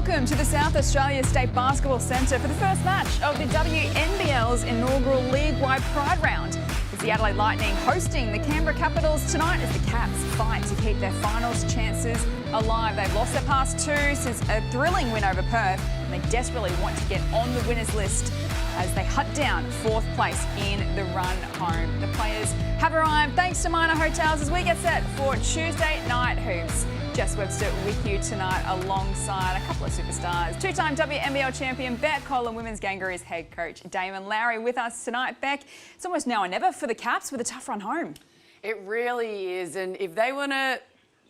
Welcome to the South Australia State Basketball Centre for the first match of the WNBL's inaugural league-wide Pride Round. It's the Adelaide Lightning hosting the Canberra Capitals tonight as the Caps fight to keep their finals chances alive. They've lost their past two since a thrilling win over Perth, and they desperately want to get on the winners list as they hunt down fourth place in the run home. The players have arrived thanks to Minor Hotels as we get set for Tuesday night hoops. Jess Webster with you tonight alongside a couple of superstars. Two-time WNBL champion Beck Colin, Women's Kangaroos head coach Damon Lowry with us tonight. Beck, it's almost now or never for the Caps with a tough run home. It really is, and if they want to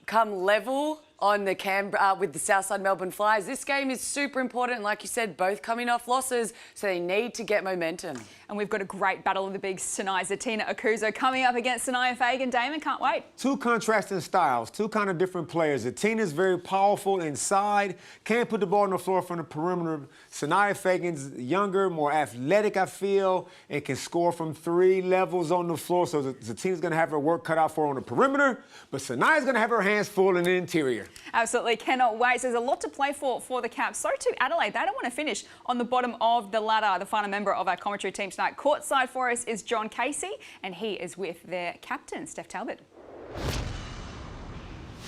come level on the Canberra with the Southside Melbourne Flyers, this game is super important. And like you said, both coming off losses, so they need to get momentum. And we've got a great battle of the bigs tonight. Zatina Okuzo coming up against Sanaya Fagan. Damon, can't wait. Two contrasting styles, two kind of different players. Zatina's very powerful inside, can't put the ball on the floor from the perimeter. Sanaya Fagan's younger, more athletic, I feel, and can score from three levels on the floor. So Zatina's going to have her work cut out for her on the perimeter, but Sanaya's going to have her hands full in the interior. Absolutely, cannot wait. So there's a lot to play for the Caps. So too Adelaide. They don't want to finish on the bottom of the ladder. The final member of our commentary team tonight, courtside for us, is John Casey, and he is with their captain, Steph Talbot.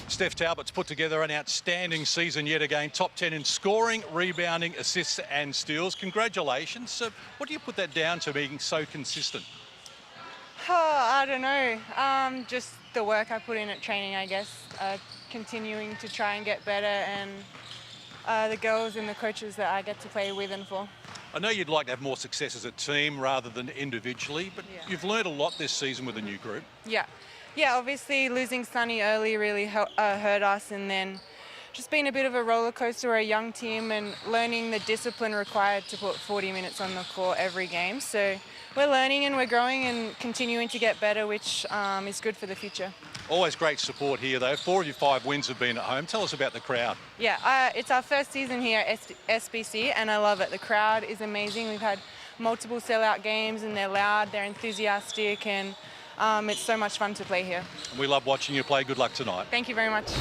Steph Talbot's put together an outstanding season yet again. Top 10 in scoring, rebounding, assists and steals. Congratulations. What do you put that down to being so consistent? Oh, I don't know. Just the work I put in at training, I guess. Continuing to try and get better, and the girls and the coaches that I get to play with and for. I know you'd like to have more success as a team rather than individually, but yeah, you've learned a lot this season with a new group. Yeah, obviously losing Sunny early really hurt us, and then just being a bit of a roller coaster. We're a young team and learning the discipline required to put 40 minutes on the court every game. So we're learning and we're growing and continuing to get better, which is good for the future. Always great support here, though. 4 of your 5 wins have been at home. Tell us about the crowd. Yeah, it's our first season here at SBC, and I love it. The crowd is amazing. We've had multiple sellout games, and they're loud, they're enthusiastic, and it's so much fun to play here. We love watching you play. Good luck tonight. Thank you very much.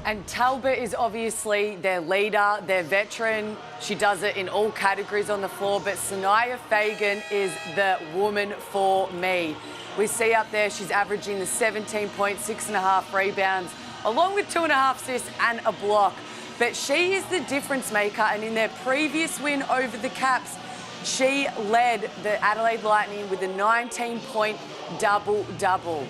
And Talbot is obviously their leader, their veteran. She does it in all categories on the floor, but Sanaya Fagan is the woman for me. We see up there she's averaging the 17 points, 6.5 rebounds, along with 2.5 assists and a block. But she is the difference maker, and in their previous win over the Caps, she led the Adelaide Lightning with a 19-point double-double.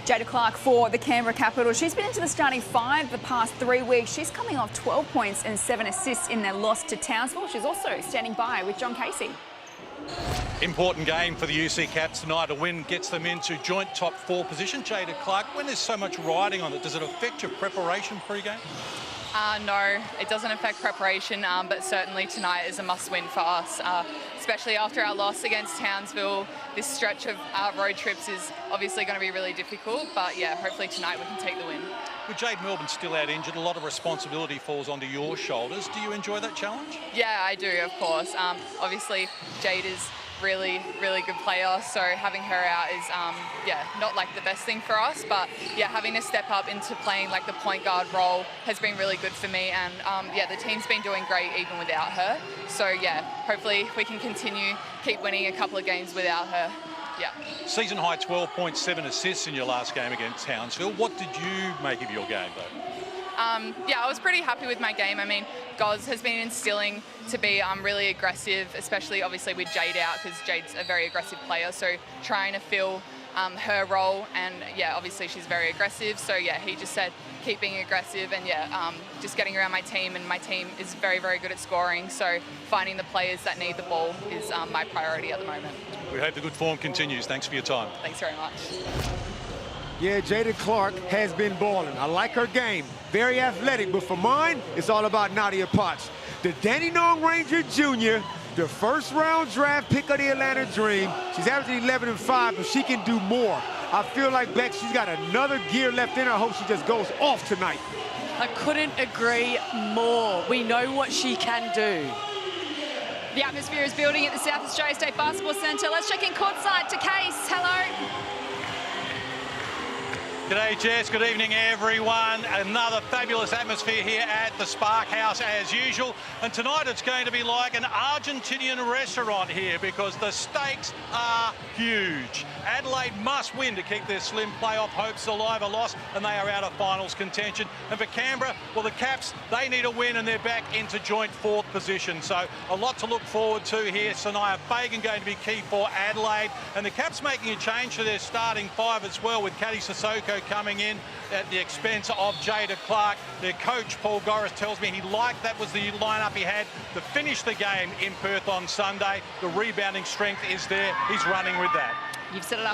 Jada Clark for the Canberra Capitals. She's been into the starting 5 the past 3 weeks. She's coming off 12 points and 7 assists in their loss to Townsville. She's also standing by with John Casey. Important game for the UC Caps tonight. A win gets them into joint top 4 position. Jada Clark, when there's so much riding on it, does it affect your preparation pre-game? No, it doesn't affect preparation, but certainly tonight is a must-win for us, especially after our loss against Townsville. This stretch of road trips is obviously going to be really difficult, but yeah, hopefully tonight we can take the win. With Jade Melbourne still out injured, a lot of responsibility falls onto your shoulders. Do you enjoy that challenge? Yeah, I do, of course. Obviously, Jade is really good player, so having her out is not like the best thing for us, but yeah, having to step up into playing like the point guard role has been really good for me, and the team's been doing great even without her. So yeah, hopefully we can keep winning a couple of games without her. Yeah. Season high 12.7 assists in your last game against Townsville. What did you make of your game though? I was pretty happy with my game. I mean, Goz has been instilling to be really aggressive, especially obviously with Jade out, because Jade's a very aggressive player. So trying to fill her role, and yeah, obviously she's very aggressive. So yeah, he just said keep being aggressive, and yeah, just getting around my team, and my team is very good at scoring. So finding the players that need the ball is my priority at the moment. We hope the good form continues. Thanks for your time. Thanks very much. Yeah, Jada Clark has been balling. I like her game. Very athletic, but for mine, it's all about Nadia Potts. The Dandenong Ranger Jr., the first-round draft pick of the Atlanta Dream. She's averaging 11-5, but she can do more. I feel like, Beck, she's got another gear left in her. I hope she just goes off tonight. I couldn't agree more. We know what she can do. The atmosphere is building at the South Australia State Basketball Centre. Let's check in courtside to Case. Hello. G'day, Jess. Good evening, everyone. Another fabulous atmosphere here at the Spark House as usual. And tonight it's going to be like an Argentinian restaurant here because the stakes are huge. Adelaide must win to keep their slim playoff hopes alive. A loss and they are out of finals contention. And for Canberra, well, the Caps, they need a win and they're back into joint 4th position. So a lot to look forward to here. Sanaya Fagan going to be key for Adelaide. And the Caps making a change to their starting 5 as well, with Caddy Sissoko coming in at the expense of Jada Clark. Their coach, Paul Goris, tells me he liked that was the lineup he had to finish the game in Perth on Sunday. The rebounding strength is there. He's running with that. You've set it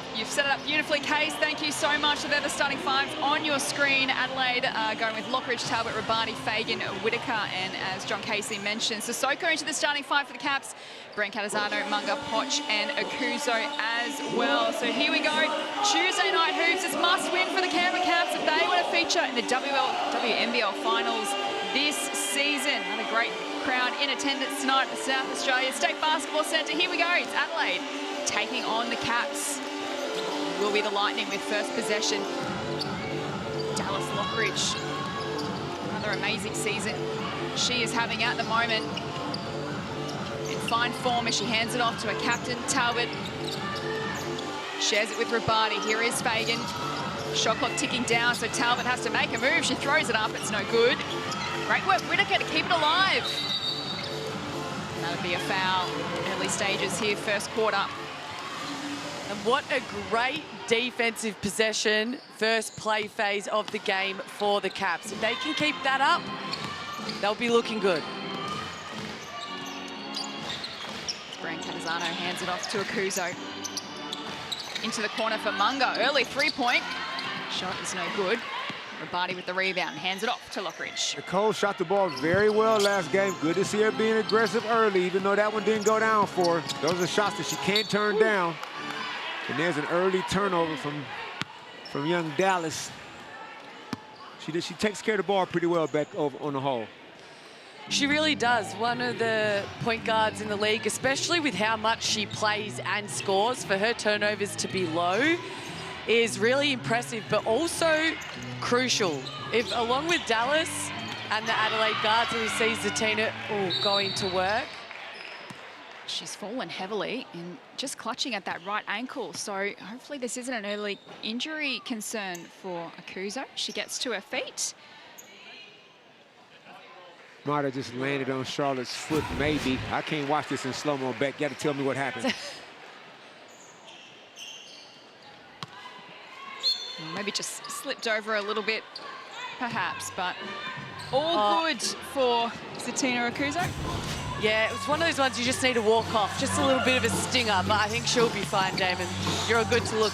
up beautifully, Case. Thank you so much. So they're the starting 5s on your screen. Adelaide going with Lockridge, Talbot, Rabani, Fagan, Whitaker, and as John Casey mentioned, Sissoko into the starting 5 for the Caps. Brent Catazano, Munga, Poch, and Akuzo as well. So here we go. Tuesday night hoops. It's must win for the Canberra Caps if they want to feature in the WNBL finals this season. Another great crowd in attendance tonight at the South Australia State Basketball Centre. Here we go. It's Adelaide taking on the Caps. Will be the Lightning with first possession. Dallas Lockridge. Another amazing season she is having at the moment. In fine form as she hands it off to her captain, Talbot. Shares it with Rabani. Here is Fagan. Shot clock ticking down, so Talbot has to make a move. She throws it up. It's no good. Great work, Whitaker, to keep it alive. And that would be a foul. Early stages here, first quarter. And what a great defensive possession, first play phase of the game for the Caps. If they can keep that up, they'll be looking good. Brand Catazano hands it off to Akuzo. Into the corner for Munga. Early 3-point. Shot is no good. Rabani with the rebound. Hands it off to Lockridge. Nicole shot the ball very well last game. Good to see her being aggressive early, even though that one didn't go down for her. Those are shots that she can't turn down. And there's an early turnover from young Dallas. She takes care of the ball pretty well back over on the hole. She really does. One of the point guards in the league, especially with how much she plays and scores, for her turnovers to be low is really impressive, but also crucial. If, along with Dallas and the Adelaide guards, we see Zatina going to work. She's fallen heavily and just clutching at that right ankle. So hopefully this isn't an early injury concern for Akuzo. She gets to her feet. Might have just landed on Charlotte's foot, maybe. I can't watch this in slow-mo, Beck. You got to tell me what happened. Maybe just slipped over a little bit, perhaps, but all good for Zatina Akuzo. Yeah, it was one of those ones you just need to walk off. Just a little bit of a stinger, but I think she'll be fine, Damon. You're all good to look.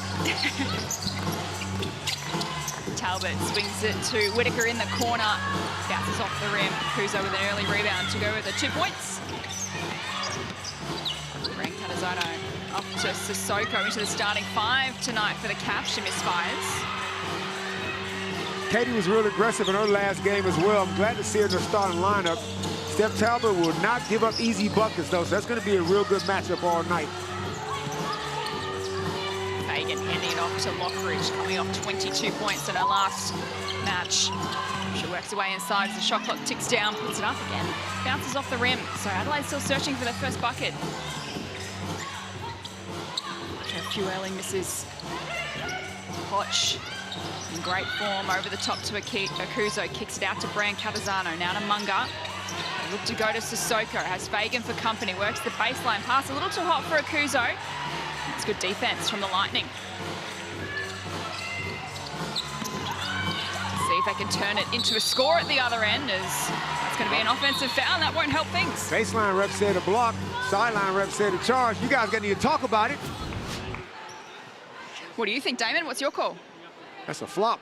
Talbot swings it to Whitaker in the corner. Bounces off the rim. Akuzo with an early rebound to go with the 2 points. Brent Catazano up to Sissoko into the starting 5 tonight for the Caps. She misfires. Katie was real aggressive in her last game as well. I'm glad to see her in the starting lineup. Steph Talbot will not give up easy buckets, though, so that's going to be a real good matchup all night. Fagan handing it off to Lockridge, coming off 22 points in her last match. She works away inside as the shot clock ticks down, puts it up again, bounces off the rim. So Adelaide's still searching for their first bucket. After a few early misses. Poch in great form over the top to Akuzo, kicks it out to Brand Catazano, now to Munga. Look to go to Sissoko, has Fagan for company, works the baseline pass, a little too hot for Akuzo. That's good defense from the Lightning. See if they can turn it into a score at the other end, as that's going to be an offensive foul, and that won't help things. Baseline rep said a block, sideline rep said a charge. You guys got to need to talk about it. What do you think, Damon? What's your call? That's a flop.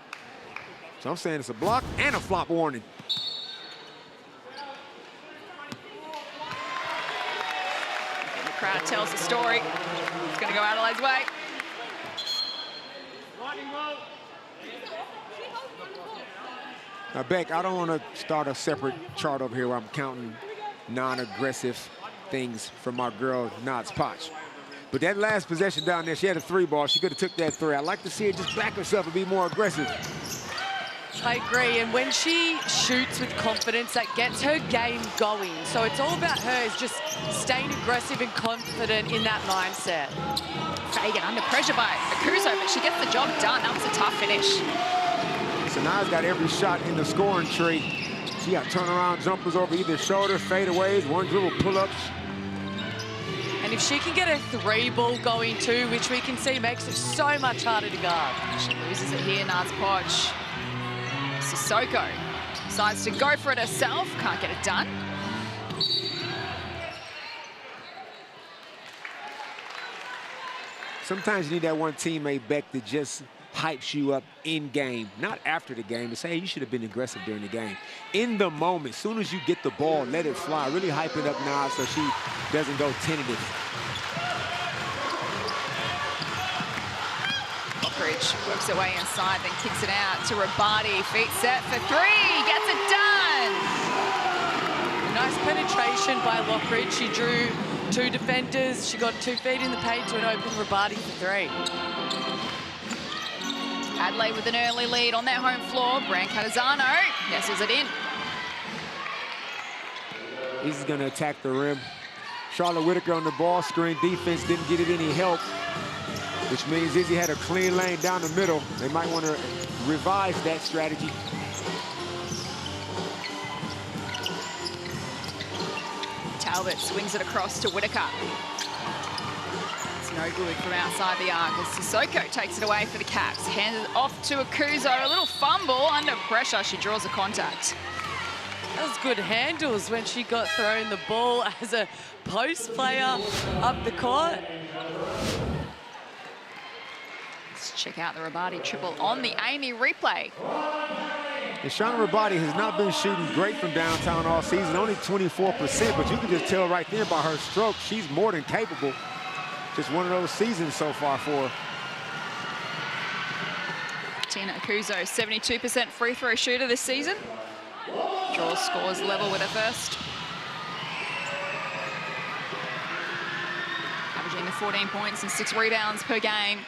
So I'm saying it's a block and a flop warning. The crowd tells the story. It's going to go Adelaide's way. Now, Beck, I don't want to start a separate chart over here where I'm counting non-aggressive things from our girl, Naz Poch. But that last possession down there, she had a 3-ball. She could have took that 3. I'd like to see her just back herself and be more aggressive. I agree, and when she shoots with confidence, that gets her game going. So it's all about her is just staying aggressive and confident in that mindset. Fagan under pressure by Akuzo, but she gets the job done. That was a tough finish. Sanaya's got every shot in the scoring tree. She got turnaround jumpers over either shoulder, fadeaways, one dribble pull-ups. And if she can get a 3-ball going too, which we can see makes it so much harder to guard. She loses it here, Naz Poch. Sissoko decides to go for it herself. Can't get it done. Sometimes you need that one teammate, Beck, that just hypes you up in game, not after the game, to say, hey, you should have been aggressive during the game. In the moment, as soon as you get the ball, let it fly. Really hype it up now so she doesn't go tentative. Lockridge works her way inside, then kicks it out to Rabati. Feet set for 3, gets it done. Nice penetration by Lockridge. She drew 2 defenders. She got 2 feet in the paint to an open Rabati for 3. Adelaide with an early lead on their home floor. Brancatisano nestles it in. He's going to attack the rim. Charlotte Whitaker on the ball screen. Defense didn't get it any help, which means Izzy had a clean lane down the middle. They might want to revise that strategy. Talbot swings it across to Whitaker. It's no good from outside the arc as Sissoko takes it away for the Caps. Hands it off to Akuzo. A little fumble under pressure. She draws a contact. That was good handles when she got thrown the ball as a post player up the court. Let's check out the Rabati triple on the Amy replay. And Shauna Rabati has not been shooting great from downtown all season, only 24%, but you can just tell right there by her stroke, she's more than capable. Just one of those seasons so far for her. Tina Akuzo, 72% free throw shooter this season. Draws scores level with her first. Averaging the 14 points and 6 rebounds per game.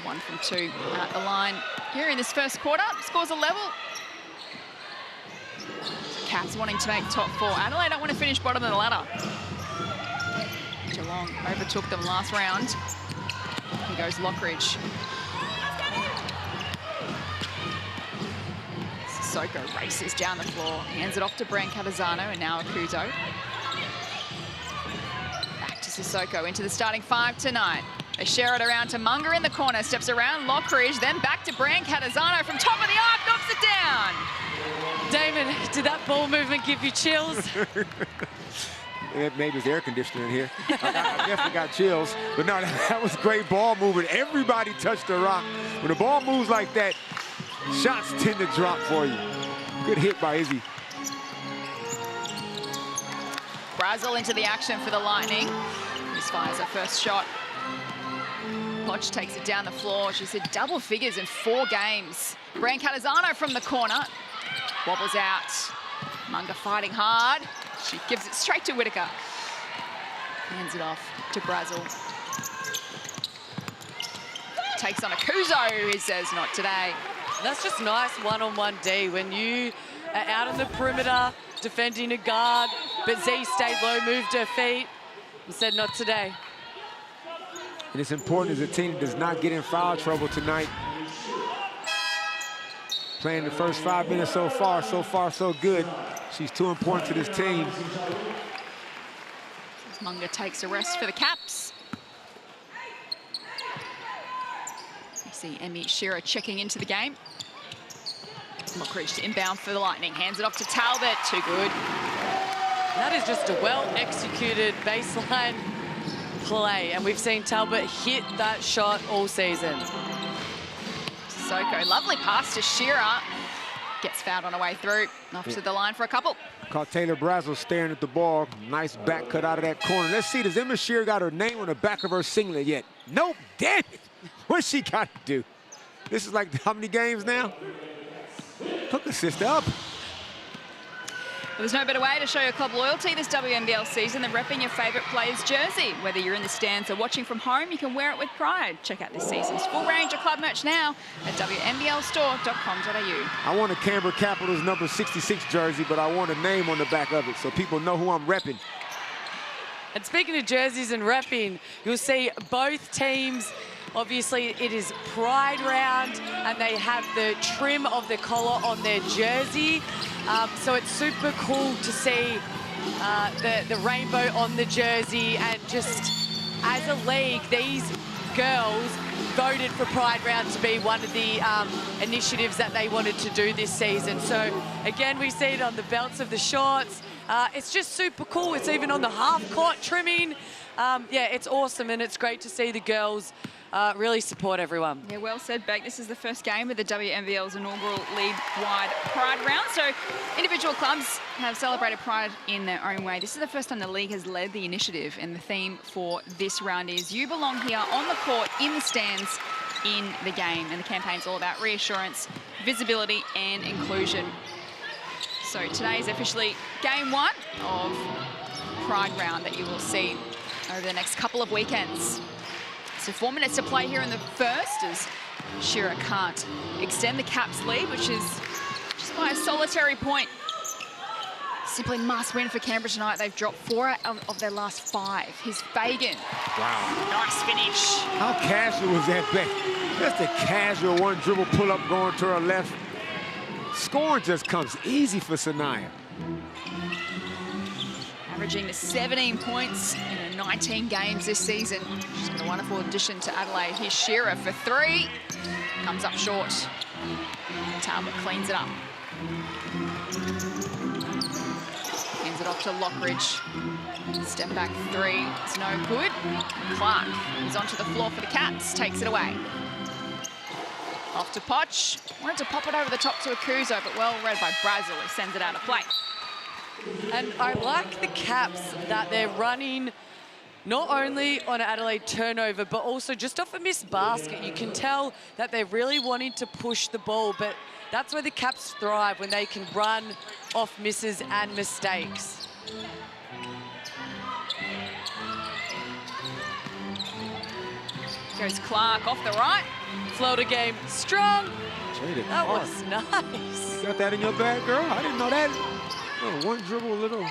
1 from 2 at the line. Here in this first quarter, scores a level. Cats wanting to make top 4. Adelaide don't want to finish bottom of the ladder. Geelong overtook them last round. Here goes Lockridge. Sissoko races down the floor, hands it off to Brancatisano, and now Akuzo. Back to Sissoko into the starting 5 tonight. They share it around to Munger in the corner, steps around Lockridge, then back to Brancatisano from top of the arc, knocks it down. Damon, did that ball movement give you chills? Maybe it's air conditioner in here. I definitely got chills. But no, that was great ball movement. Everybody touched the rock. When the ball moves like that, shots tend to drop for you. Good hit by Izzy. Brazel into the action for the Lightning. Misfires her first shot. Poch takes it down the floor. She said double figures in 4 games. Brancatisano from the corner. Wobbles out. Munger fighting hard. She gives it straight to Whitaker. Hands it off to Brazel. Takes on Akuzo, he says not today. That's just nice one-on-one D when you are out on the perimeter defending a guard, but Z stayed low, moved her feet, and said not today. And it's important as a team does not get in foul trouble tonight. Playing the first 5 minutes so far so good. She's too important to this team. Munger takes a rest for the Caps. You see Emmy Shearer checking into the game. Lockridge to inbound for the Lightning. Hands it off to Talbot. Too good. That is just a well-executed baseline play, and we've seen Talbot hit that shot all season. Sissoko, lovely pass to Shearer. Gets fouled on her way through. Off to the line for a couple. Caught Taylor Brazel staring at the ball. Nice back cut out of that corner. Let's see, does Emma Shearer got her name on the back of her singlet yet? Nope, damn it. What's she got to do? This is like how many games now? Hook assist up. There's no better way to show your club loyalty this WNBL season than repping your favourite player's jersey. Whether you're in the stands or watching from home, you can wear it with pride. Check out this season's full range of club merch now at WNBLstore.com.au. I want a Canberra Capitals number 66 jersey, but I want a name on the back of it so people know who I'm repping. And speaking of jerseys and repping, you'll see both teams. Obviously, it is Pride Round, and they have the trim of the collar on their jersey. So it's super cool to see the rainbow on the jersey. And just as a league, these girls voted for Pride Round to be one of the initiatives that they wanted to do this season. So again, we see it on the belts of the shorts. It's just super cool. It's even on the half-court trimming. Yeah, it's awesome, and it's great to see the girls really support everyone. Yeah, well said, Beck. This is the first game of the WNBL's inaugural league-wide Pride Round. So individual clubs have celebrated Pride in their own way. This is the first time the league has led the initiative, and the theme for this round is "You belong here on the court, in the stands, in the game." And the campaign's all about reassurance, visibility, and inclusion. So today is officially game one of Pride Round that you will see over the next couple of weekends. So 4 minutes to play here in the first as Shira can't extend the Caps lead, which is just by a solitary point. Simply must win for Canberra tonight. They've dropped 4 of their last 5. Here's Fagan. Wow. Nice finish. How casual was that, Beck? Just a casual one dribble pull-up going to her left. Scoring just comes easy for Sanaya. Averaging to 17 points in 19 games this season. She's been a wonderful addition to Adelaide. Here's Shearer for 3. Comes up short. Talbot cleans it up. Hands it off to Lockridge. Step back 3. It's no good. Clark is onto the floor for the Cats. Takes it away. Off to Poch. Wanted to pop it over the top to Akuzo, but well read by Brazil, who sends it out of play. And I like the Caps that they're running not only on an Adelaide turnover, but also just off a missed basket. You can tell that they're really wanting to push the ball, but that's where the Caps thrive, when they can run off misses and mistakes. Goes Clark off the right. Floater game strong. Jada That Clark. was nice. You got that in your bag, girl? I didn't know that. Oh, one dribble, little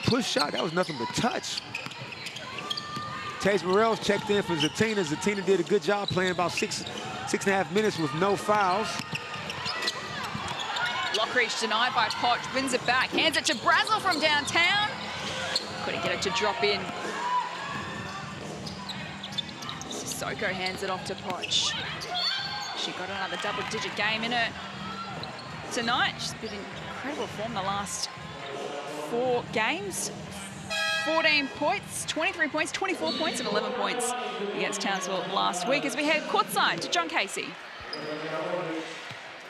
push shot. That was nothing but touch. Taze Morrell's checked in for Zatina. Zatina did a good job playing about six and a half minutes with no fouls. Lockridge denied by Poch. Wins it back. Hands it to Brazil from downtown. Couldn't get it to drop in. Sissoko hands it off to Poch. She got another double-digit game in her tonight. She's been in incredible form the last 4 games. 14 points, 23 points, 24 points and 11 points against Townsville last week as we head courtside to John Casey.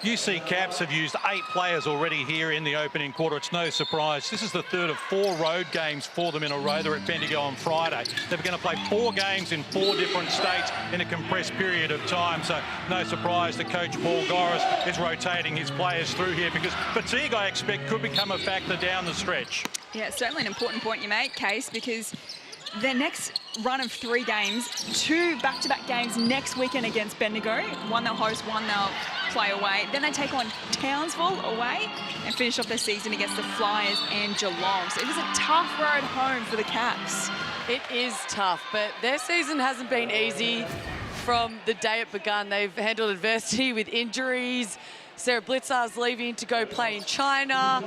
UC Caps have used 8 players already here in the opening quarter. It's no surprise. This is the third of 4 road games for them in a row. They're at Bendigo on Friday. They're going to play 4 games in 4 different states in a compressed period of time. So no surprise that Coach Paul Goris is rotating his players through here, because fatigue, I expect, could become a factor down the stretch. Yeah, certainly an important point you make, Case, because their next run of 3 games, 2 back-to-back games next weekend against Bendigo. One they'll host, one they'll play away. Then they take on Townsville away and finish off their season against the Flyers and Geelong. So it was a tough road home for the Caps. It is tough, but their season hasn't been easy from the day it began. They've handled adversity with injuries. Sarah Blitzar's leaving to go play in China.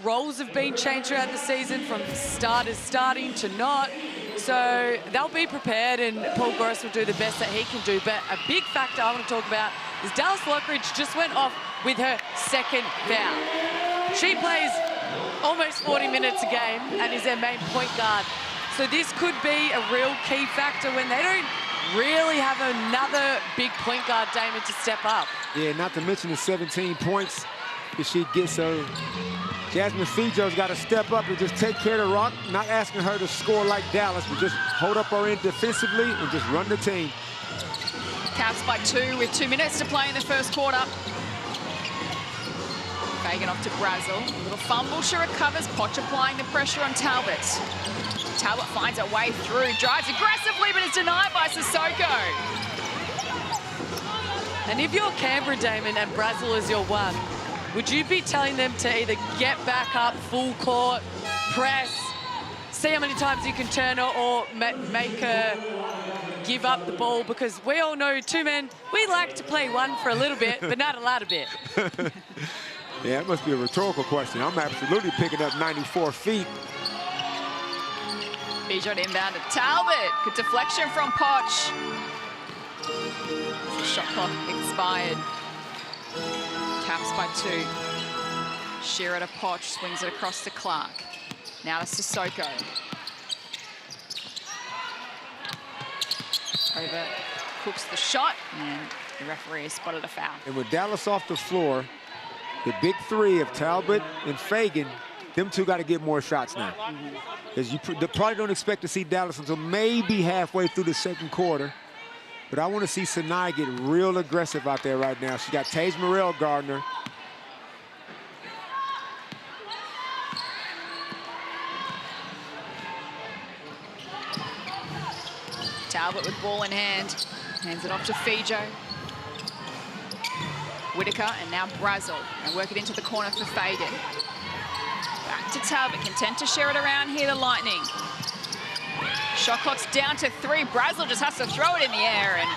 Roles have been changed throughout the season, from starters starting to not. So they'll be prepared, and Paul Goris will do the best that he can do. But a big factor I want to talk about is Dallas Lockridge just went off with her 2nd foul. She plays almost 40 minutes a game and is their main point guard. So this could be a real key factor when they don't really have another big point guard, Damon, to step up. Yeah, not to mention the 17 points that she gets. So Jasmine Fijo's got to step up and just take care of the rock, not asking her to score like Dallas, but just hold up her end defensively and just run the team. Caps by 2 with 2 minutes to play in the first quarter. Fagan off to Brazel. A little fumble, she recovers. Poch applying the pressure on Talbot. Talbot finds her way through, drives aggressively, but is denied by Sissoko. And if you're Canberra, Damon, and Brazel is your one, would you be telling them to either get back up, full court, press, see how many times you can turn her, or make her give up the ball? Because we all know, two men, we like to play one for a little bit, but not a lot of bit. Yeah, it must be a rhetorical question. I'm absolutely picking up 94 feet. Bijan inbound to Talbot. Good deflection from Poch. The shot clock expired. Caps by 2. Shearer to Poch, swings it across to Clark. Now to Sissoko. Over, cooks the shot, and the referee has spotted a foul. And with Dallas off the floor, the big three of Talbot and Fagan, them two got to get more shots now. Because you probably don't expect to see Dallas until maybe halfway through the second quarter. But I want to see Sinai get real aggressive out there right now. She got Tage Morrell guarding her. Talbot with ball in hand. Hands it off to Fijo. Whitaker and now Brazel. And work it into the corner for Fagan. Back to Talbot, content to share it around here, the Lightning. Shot clock's down to 3. Brazel just has to throw it in the air and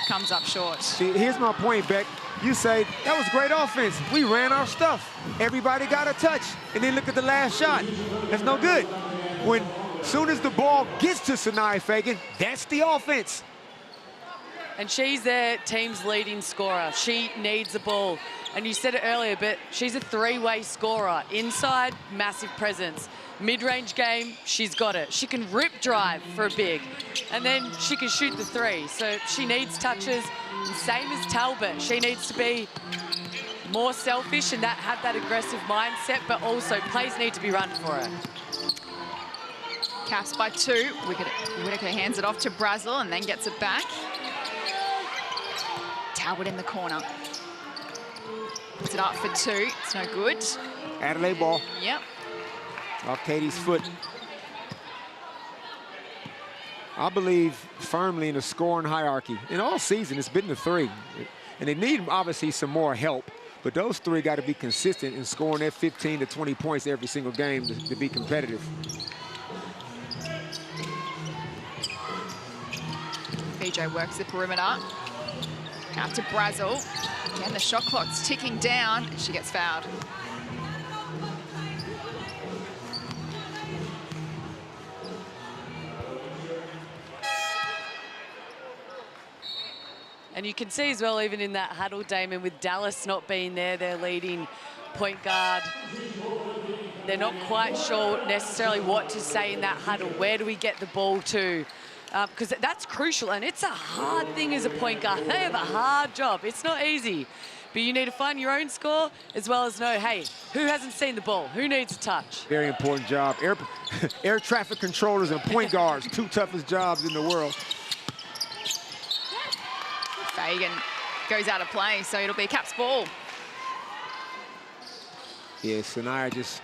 comes up short. See, here's my point, Beck. You say, that was great offense. We ran our stuff. Everybody got a touch. And then look at the last shot. That's no good. When soon as the ball gets to Sinai Fagan, that's the offense. And she's their team's leading scorer. She needs the ball. And you said it earlier, but she's a three-way scorer. Inside, massive presence. Mid-range game, she's got it. She can rip drive for a big, and then she can shoot the three. So she needs touches. And same as Talbot. She needs to be more selfish and have that aggressive mindset, but also plays need to be run for her. Caps by 2. Whitaker hands it off to Brazel and then gets it back. Talbot in the corner. Puts it up for 2. It's no good. Adelaide ball. Yep. Off Katie's foot. I believe firmly in the scoring hierarchy. In all season, it's been the 3. And they need, obviously, some more help. But those 3 got to be consistent in scoring their 15 to 20 points every single game to be competitive. PJ works the perimeter. Out to Brazel. Again, the shot clock's ticking down, and she gets fouled. And you can see as well, even in that huddle, Damon, with Dallas not being there, their leading point guard, they're not quite sure necessarily what to say in that huddle. Where do we get the ball to? Because that's crucial, and it's a hard thing as a point guard. They have a hard job. It's not easy. But you need to find your own score as well as know, hey, who hasn't seen the ball? Who needs a touch? Very important job. Air traffic controllers and point guards, 2 toughest jobs in the world. Fagan goes out of play, so it'll be Caps ball. Yeah, Sanaya just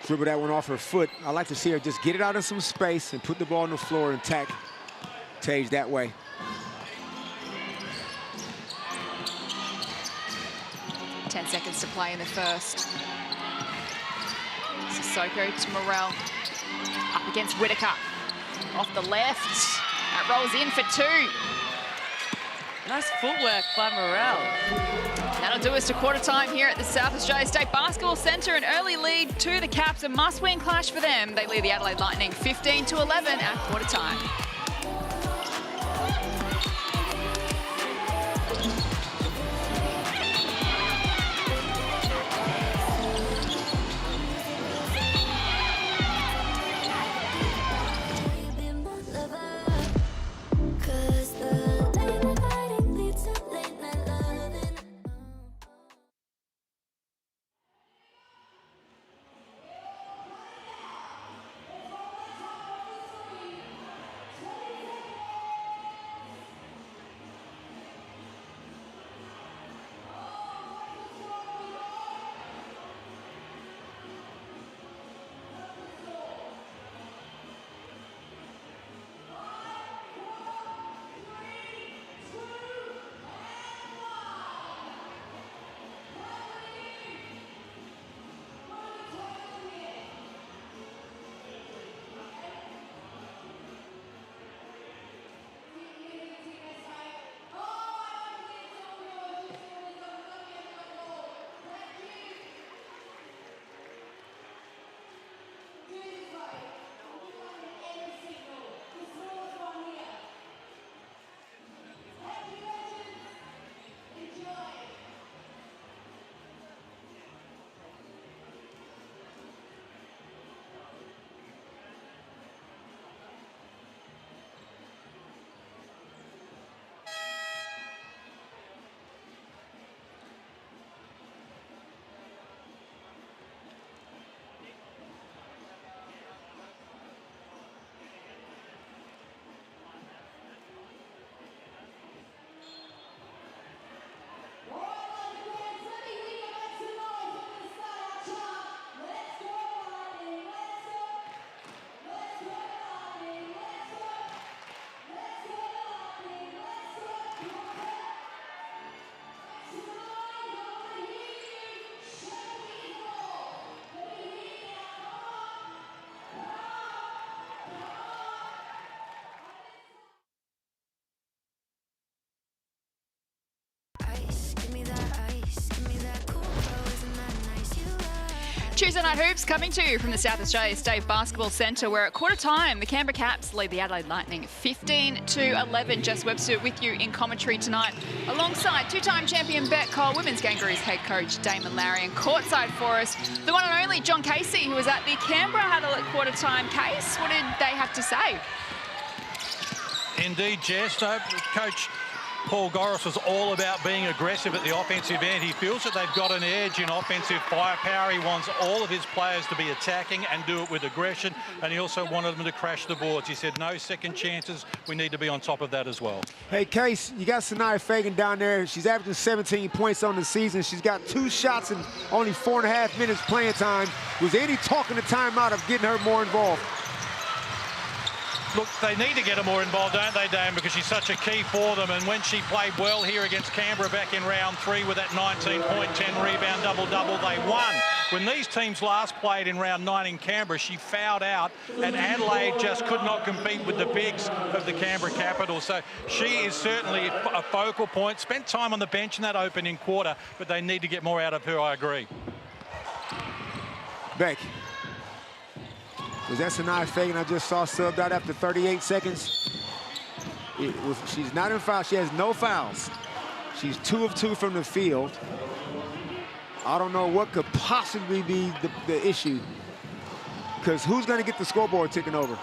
dribble that one off her foot. I like to see her just get it out in some space and put the ball on the floor and attack Tage that way. Ten seconds to play in the first. Sissoko to Morrell. Up against Whitaker. Off the left. That rolls in for 2. Nice footwork by Morrell. That'll do us to quarter time here at the South Australia State Basketball Centre. An early lead to the Caps, a must-win clash for them. They lead the Adelaide Lightning 15-11 at quarter time. Tuesday Night Hoops coming to you from the South Australia State Basketball Centre, where at quarter time, the Canberra Caps lead the Adelaide Lightning 15-11. Jess Webster with you in commentary tonight, alongside two-time champion Bet Cole, Women's Kangaroos head coach Damon Lowry, and courtside for us, the one and only John Casey, who was at the Canberra huddle at quarter time. Case, what did they have to say? Indeed, Jess. No, Coach Paul Goris was all about being aggressive at the offensive end. He feels that they've got an edge in offensive firepower. He wants all of his players to be attacking and do it with aggression, and he also wanted them to crash the boards. He said no second chances. We need to be on top of that as well. Hey, Case, you got Sanaya Fagan down there. She's averaging 17 points on the season. She's got 2 shots in only 4.5 minutes playing time. Was there any talk in the timeout of getting her more involved? Look, they need to get her more involved, don't they, Dame, because she's such a key for them. And when she played well here against Canberra back in round 3 with that 19-point, 10-rebound double-double, they won. When these teams last played in round 9 in Canberra, she fouled out, and Adelaide just could not compete with the bigs of the Canberra Capitals. So she is certainly a focal point. Spent time on the bench in that opening quarter, but they need to get more out of her, I agree. Beck. Was that Sanaya Fagan I just saw subbed out after 38 seconds? She's not in foul. She has no fouls. She's 2 of 2 from the field. I don't know what could possibly be the issue, because who's going to get the scoreboard ticking over?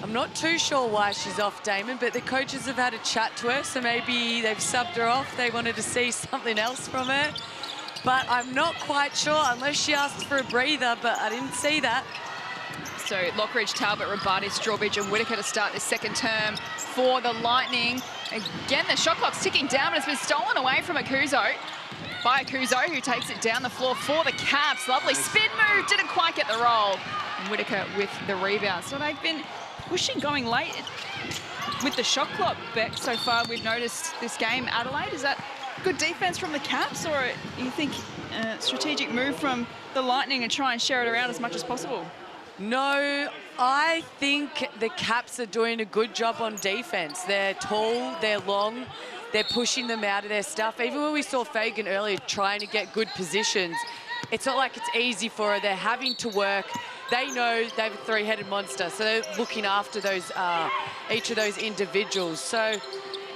I'm not too sure why she's off, Damon, but the coaches have had a chat to her, so maybe they've subbed her off. They wanted to see something else from her. But I'm not quite sure, unless she asked for a breather, but I didn't see that. So Lockridge, Talbot, Rabati, Strawbridge and Whitaker to start this second term for the Lightning. Again, the shot clock's ticking down, but it's been stolen away from Akuzo by Akuzo, who takes it down the floor for the Caps. Lovely spin move, didn't quite get the roll. And Whitaker with the rebound. So they've been pushing, going late with the shot clock, Beck, so far we've noticed this game. Adelaide, is that good defense from the Caps, or you think a strategic move from the Lightning and try and share it around as much as possible? No, I think the Caps are doing a good job on defense. They're tall, they're long, they're pushing them out of their stuff. Even when we saw Fagan earlier trying to get good positions, it's not like it's easy for her. They're having to work. They know they have a 3-headed monster, so they're looking after those each of those individuals. So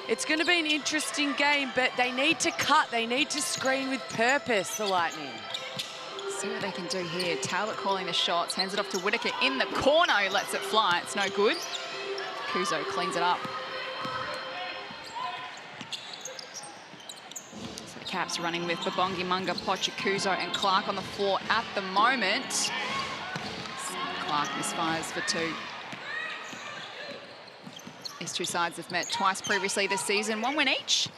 it's going to be an interesting game, but they need to cut. They need to screen with purpose, the Lightning. See what they can do here. Talbot calling the shots, hands it off to Whitaker in the corner, who lets it fly. It's no good. Kuzo cleans it up. So the Caps running with Babongi, Munga, Pocha, Kuzo and Clark on the floor at the moment. Clark misfires for 2. These two sides have met twice previously this season, 1 win each.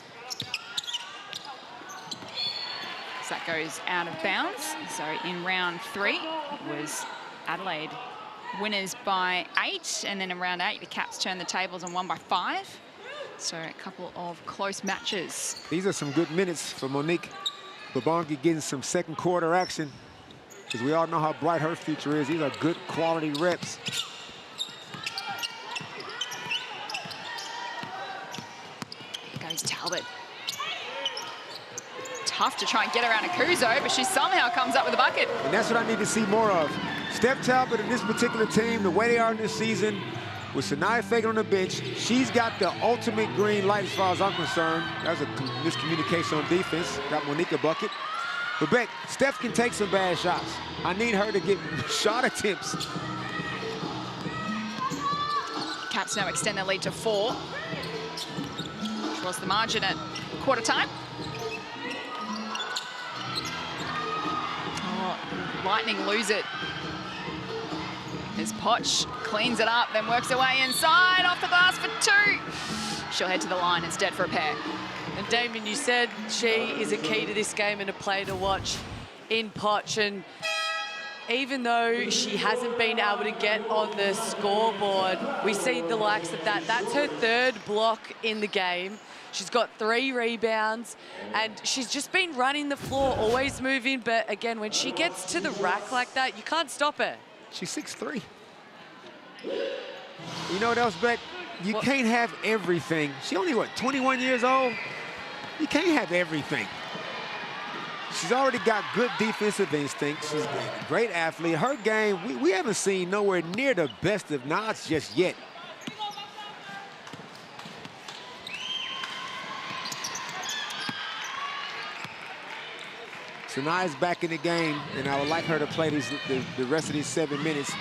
So that goes out of bounds. So in round 3 was Adelaide winners by 8, and then in round 8 the Caps turned the tables and won by 5. So a couple of close matches. These are some good minutes for Monique Babongi, getting some second quarter action, because we all know how bright her future is. These are good quality reps. Here goes Talbot. Tough to try and get around Akuzo, but she somehow comes up with a bucket. And that's what I need to see more of. Steph Talbot and this particular team, the way they are this season, with Sanaya Fagan on the bench, she's got the ultimate green light as far as I'm concerned. That was a miscommunication on defense. Got Monique a bucket. But Beck, Steph can take some bad shots. I need her to get shot attempts. Caps now extend their lead to 4, which was the margin at quarter time. Lightning lose it as Poch cleans it up, then works her way inside, off the glass for 2. She'll head to the line instead for a pair. And Damien, you said she is a key to this game and a play to watch in Poch. And even though she hasn't been able to get on the scoreboard, we see the likes of that. That's her 3rd block in the game. She's got 3 rebounds, and she's just been running the floor, always moving. But again, when she gets to the rack like that, you can't stop her. She's 6'3". You know what else, Beck? You can't have everything. She only, what, 21 years old? You can't have everything. she's already got good defensive instincts. She's a great athlete. Her game, we haven't seen nowhere near the best of Nas just yet. Sanaya's back in the game, and I would like her to play the rest of these 7 minutes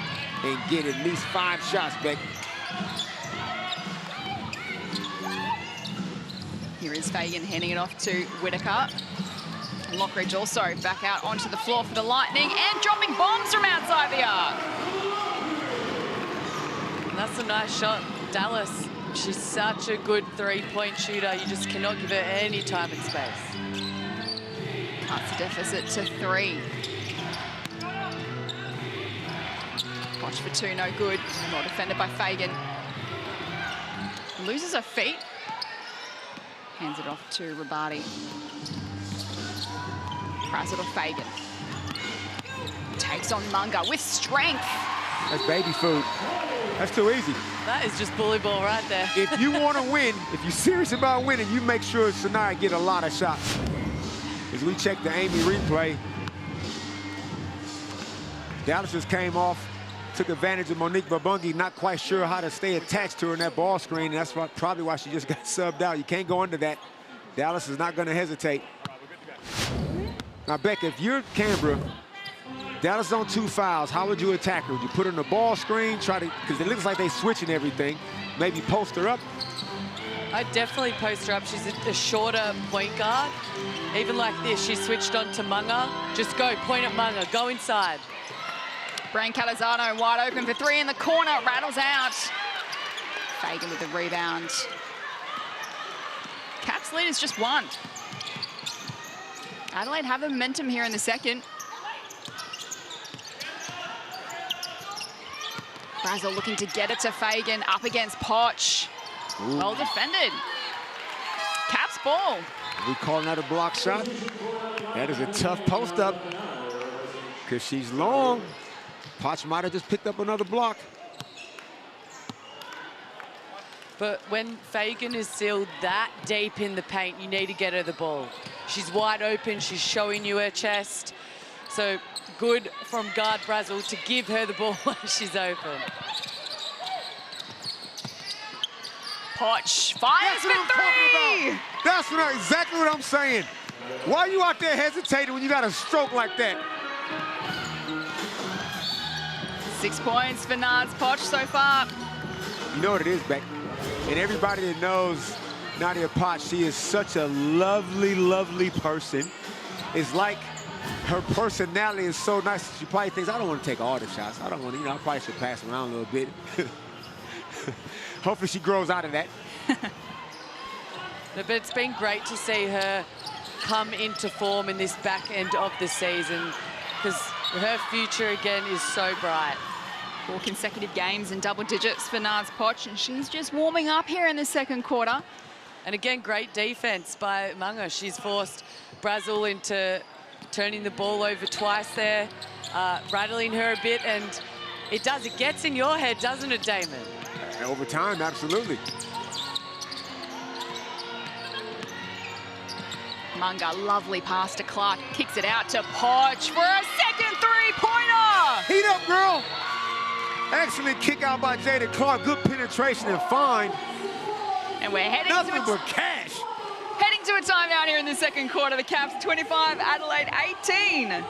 and get at least 5 shots back. Here is Fagan handing it off to Whitaker. Lockridge also back out onto the floor for the Lightning and dropping bombs from outside the arc. That's a nice shot. Dallas, she's such a good three-point shooter. You just cannot give her any time and space. Cuts the deficit to 3. Watch for 2, no good. Well defended by Fagan. Loses her feet. Hands it off to Rabati. Brazel to Fagan. Takes on Munga with strength. That's baby food. That's too easy. That is just bully ball right there. If you want to win, if you're serious about winning, you make sure Sanaya get a lot of shots. As we check the Amy replay, Dallas just came off, took advantage of Monique Babungi, not quite sure how to stay attached to her in that ball screen, and that's probably why she just got subbed out. You can't go under that. Dallas is not going to hesitate. Now, Beck, if you're Canberra, Dallas is on 2 fouls. How would you attack her? Would you put her in the ball screen, try to, because it looks like they're switching everything, maybe post her up? I'd definitely post her up. She's a shorter point guard. Even like this, she switched on to Munga. Just go, point at Munga, go inside. Brain Calazano wide open for 3 in the corner, rattles out. Fagan with the rebound. Caps lead is just 1. Adelaide have the momentum here in the second. Brazel looking to get it to Fagan, up against Poch. Ooh. Well defended. Caps ball. Are we calling that a block shot? That is a tough post up because she's long. Poch might have just picked up another block. But when Fagan is still that deep in the paint, you need to get her the ball. She's wide open, she's showing you her chest. So good from guard Brazel to give her the ball when she's open. Poch fires for 3! That's exactly what I'm saying. Why are you out there hesitating when you got a stroke like that? 6 points for Naz Poch so far. You know what it is, Beck. And everybody that knows Nadia Potts, she is such a lovely, lovely person. It's like her personality is so nice. She probably thinks, I don't want to take all the shots. I don't want to, you know, I probably should pass them around a little bit. Hopefully she grows out of that. But it's been great to see her come into form in this back end of the season because her future again is so bright. 4 consecutive games in double digits for Naz Poch, and she's just warming up here in the second quarter. And again, great defense by Munga. She's forced Brazel into turning the ball over twice there, rattling her a bit, and it gets in your head, doesn't it, Damon? Over time, absolutely. Munga, lovely pass to Clark, kicks it out to Poch for a second 3-pointer! Heat up, girl! Excellent kick out by Jada Clark, good penetration and fine. And we're heading Nothing but cash. Heading to a timeout here in the second quarter. The Caps 25, Adelaide 18.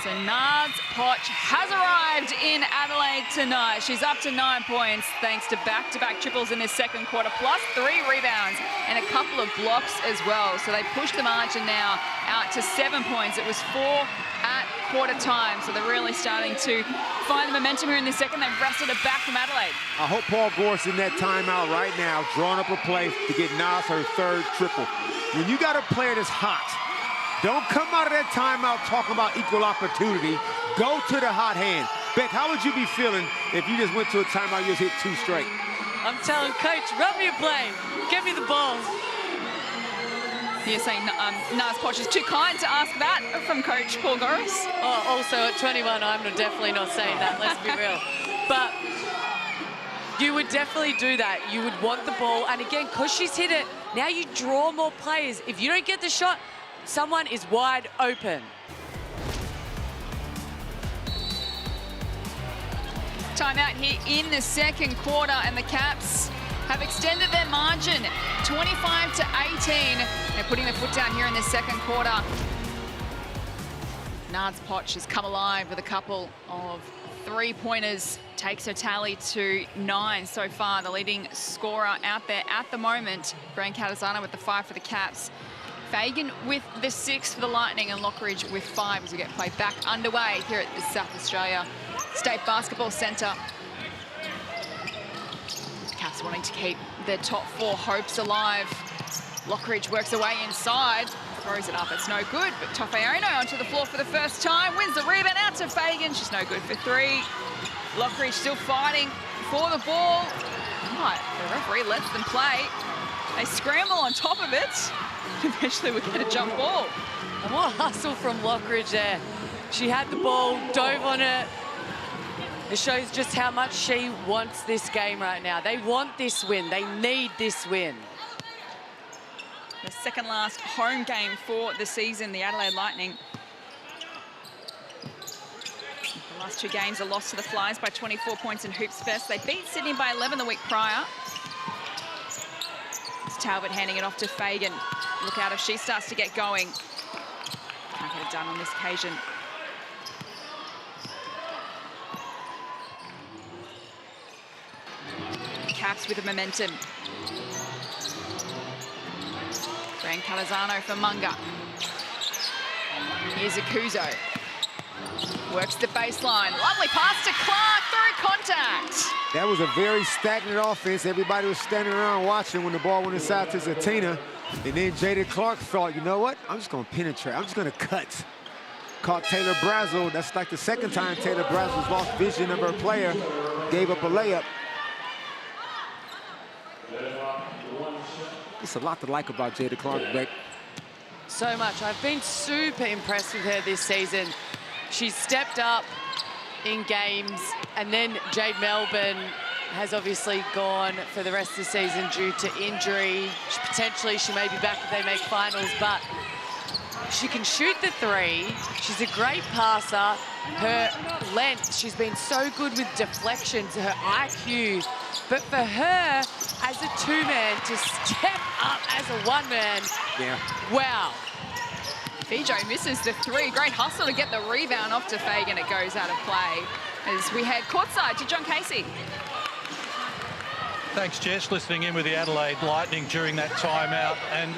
So Naz Poch has arrived in Adelaide tonight. She's up to 9 points thanks to back-to-back triples in this second quarter, plus 3 rebounds and a couple of blocks as well. So they pushed the margin now out to 7 points. It was 4 at quarter time. So they're really starting to find the momentum here in this second. They've wrestled it back from Adelaide. I hope Paul Gore's in that timeout right now, drawing up a play to get Naz her 3rd triple. When you got a player that's hot, don't come out of that timeout talking about equal opportunity. Go to the hot hand. Beck, how would you be feeling if you just went to a timeout and you just hit 2 straight? I'm telling Coach, run me a play. Give me the ball. You're saying Naz Poch is too kind to ask that from Coach Paul Goris? Oh, also at 21, I'm definitely not saying that, let's be real. But You would definitely do that. You would want the ball. And again, because she's hit it, now you draw more players. If you don't get the shot, someone is wide open. Timeout here in the second quarter, and the Caps have extended their margin 25 to 18. They're putting their foot down here in the second quarter. Nards Potch has come alive with a couple of three-pointers, takes her tally to 9 so far. The leading scorer out there at the moment, Brian Catazano with the 5 for the Caps. Fagan with the 6 for the Lightning, and Lockridge with 5 as we get play back underway here at the South Australia State Basketball Centre. Caps wanting to keep their top 4 hopes alive. Lockridge works away inside, throws it up, it's no good, but Tofeono onto the floor for the first time, wins the rebound out to Fagan, she's no good for 3. Lockridge still fighting for the ball. Right, the referee lets them play. They scramble on top of it. Eventually we get a jump ball. And what hustle from Lockridge there. She had the ball, dove on it. It shows just how much she wants this game right now. They want this win. They need this win. The second last home game for the season, the Adelaide Lightning. The last 2 games are lost to the Flyers by 24 points in Hoops Fest. They beat Sydney by 11 the week prior. It's Talbot handing it off to Fagan. Look out if she starts to get going. Can't get it done on this occasion. Caps with the momentum. Gran Calazano for Munga. Here's Akuzo. Works the baseline. Lovely pass to Clark through contact. That was a very stagnant offense. Everybody was standing around watching when the ball went inside to Zatina. And then Jada Clark thought, you know what? I'm just going to penetrate. I'm just going to cut. Caught Taylor Brazel. That's like the second time Taylor Brazel's lost vision of her player. Gave up a layup. It's a lot to like about Jada Clark, Beck. So much. I've been super impressed with her this season. She's stepped up in games, and then Jade Melbourne has obviously gone for the rest of the season due to injury. Potentially she may be back if they make finals, but she can shoot the 3. She's a great passer. Her length, she's been so good with deflections, her IQ. But for her, as a 2-man, to step up as a 1-man, yeah. Wow. Fijo misses the 3. Great hustle to get the rebound off to Fagan. It goes out of play as we head courtside to John Casey. Thanks, Jess. Listening in with the Adelaide Lightning during that timeout. And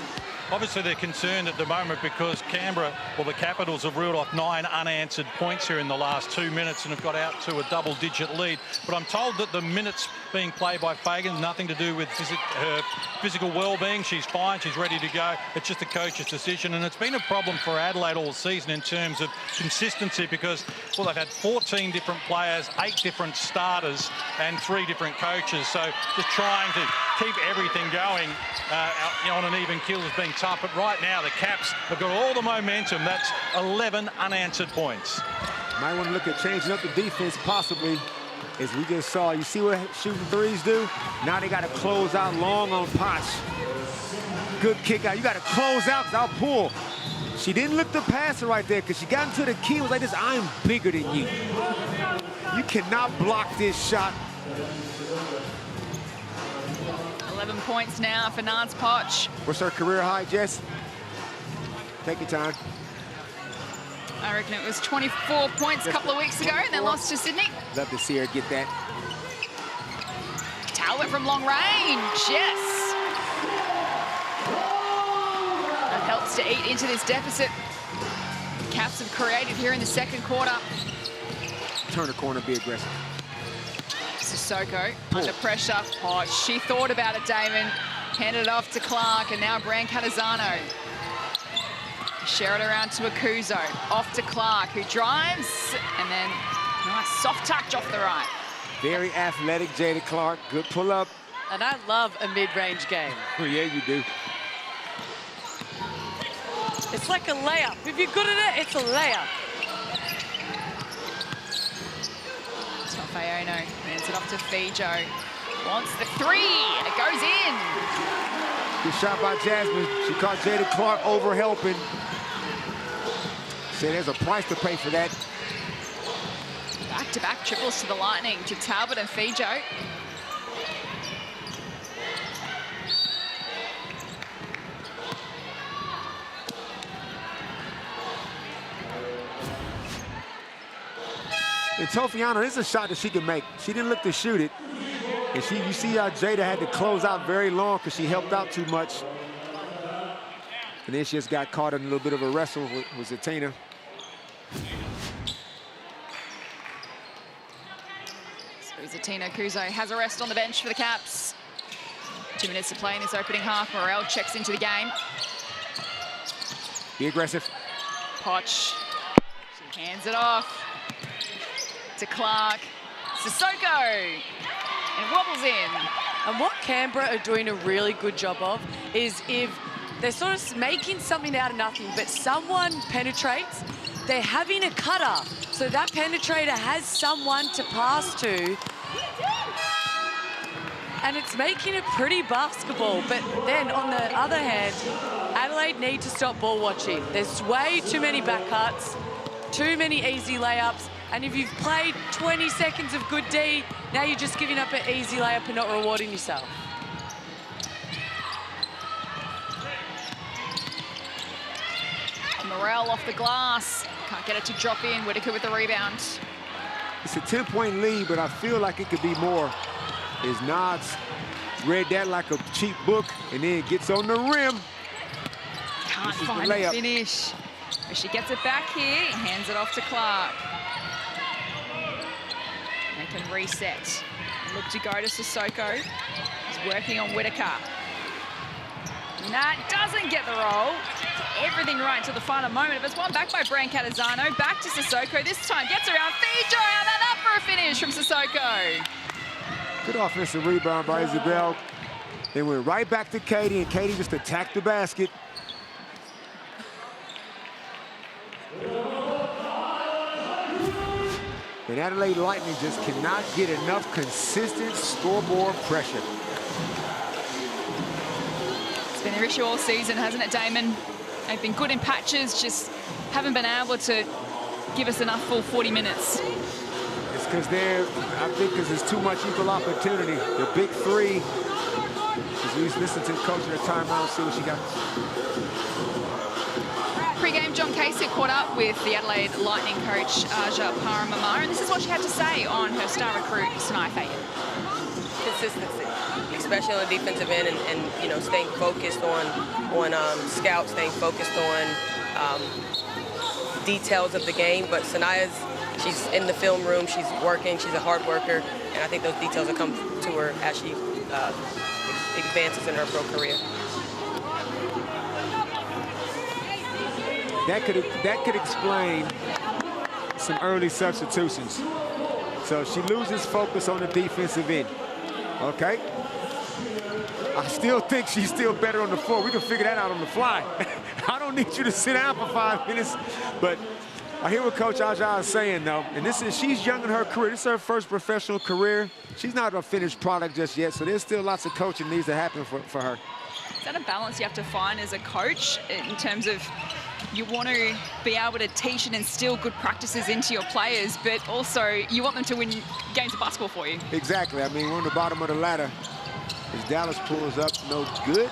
obviously they're concerned at the moment because Canberra, well, the Capitals have reeled off 9 unanswered points here in the last 2 minutes and have got out to a double-digit lead. But I'm told that the minutes being played by Fagan, nothing to do with her physical well-being. She's fine, she's ready to go. It's just the coach's decision, and it's been a problem for Adelaide all season in terms of consistency because, well, they've had 14 different players, 8 different starters, and 3 different coaches. So just trying to keep everything going on an even keel has been tough. But right now, the Caps have got all the momentum. That's 11 unanswered points. Might want to look at changing up the defense possibly. As we just saw, you see what shooting 3s do? Now they got to close out long on Potch. Good kick out. You got to close out because I'll pull. She didn't look to pass it right there because she got into the key. It was like this, I'm bigger than you. You cannot block this shot. 11 points now for Nards Potch. What's her career high, Jess? Take your time. I reckon it was 24 points a couple of weeks ago and then lost to Sydney. Love to see her get that. Talbot from long range, yes. That helps to eat into this deficit. Caps have created here in the second quarter. Turn the corner, be aggressive. Sissoko under pressure. Oh, she thought about it, Damon. Handed it off to Clark, and now Brian Catazano. Share it around to Akuzo. Off to Clark, who drives, and then nice soft touch off the right. Very athletic, Jada Clark. Good pull-up. And I love a mid-range game. Oh, yeah, you do. It's like a layup. If you're good at it, it's a layup. Tofeono hands it off to Fijo. Wants the three. It goes in. Good shot by Jasmine. She caught Jada Clark over helping. Say there's a price to pay for that. Back-to-back triples to the Lightning, to Talbot and Fijo. And Tofiana, this is a shot that she can make. She didn't look to shoot it. And you see how Jada had to close out very long because she helped out too much. And then she just got caught in a little bit of a wrestle with Zatina. So Zatina Kuzo has a rest on the bench for the Caps. 2 minutes to play in this opening half. Morel checks into the game. Be aggressive. Poch. She hands it off to Clark. Sissoko. And wobbles in. And what Canberra are doing a really good job of is if they're sort of making something out of nothing, but someone penetrates, they're having a cutter. So that penetrator has someone to pass to. And it's making it pretty basketball. But then on the other hand, Adelaide need to stop ball watching. There's way too many back cuts, too many easy layups. And if you've played 20 seconds of good D, now you're just giving up an easy layup and not rewarding yourself. Morel off the glass. Can't get it to drop in. Whitaker with the rebound. It's a 10-point lead, but I feel like it could be more. As Nods read that like a cheap book and then gets on the rim. Can't find the finish. But she gets it back here. Hands it off to Clark. They can reset. Look to go to Sissoko. He's working on Whitaker. That doesn't get the roll. Everything right until the final moment. But it's one back by Bran Catazano. Back to Sissoko. This time gets around Fijo. And then up for a finish from Sissoko. Good offensive rebound by Isabel. They went right back to Katie, and Katie just attacked the basket. And Adelaide Lightning just cannot get enough consistent scoreboard pressure. It's been their issue all season, hasn't it, Damon? They've been good in patches, just haven't been able to give us enough full 40 minutes. It's because I think because there's too much equal opportunity. The big three, as we listen to the coach in the timeout, see what she got. Pre-game, John Kasich caught up with the Adelaide Lightning coach, Aja Paramamar, and this is what she had to say on her star recruit, Sanaya Fagan. Consistency, especially on the defensive end, and you know, staying focused on scouts, staying focused on details of the game. But she's in the film room, she's working, she's a hard worker, and I think those details will come to her as she advances in her pro career. That could explain some early substitutions. So she loses focus on the defensive end. Okay? I still think she's still better on the floor. We can figure that out on the fly. I don't need you to sit down for 5 minutes. But I hear what Coach Aja is saying, though. And she's young in her career. This is her first professional career. She's not a finished product just yet. So there's still lots of coaching needs to happen for her. Is that a balance you have to find as a coach in terms of you want to be able to teach and instill good practices into your players, but also you want them to win games of basketball for you? Exactly. I mean, we're on the bottom of the ladder. As Dallas pulls up, no good.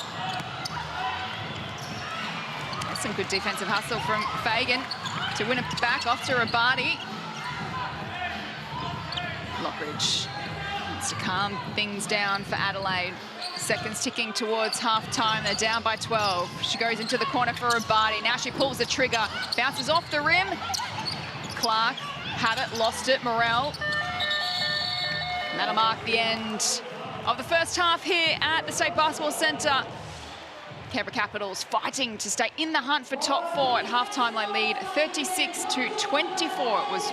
That's some good defensive hustle from Fagan to win it back off to Rabati. Lockridge wants to calm things down for Adelaide. Seconds ticking towards half-time. They're down by 12. She goes into the corner for Rabati. Now she pulls the trigger. Bounces off the rim. Clark had it, lost it. Morel. And that'll mark the end of the first half here at the State Basketball Centre. Canberra Capitals fighting to stay in the hunt for top 4 at half-time. They lead 36-24. It was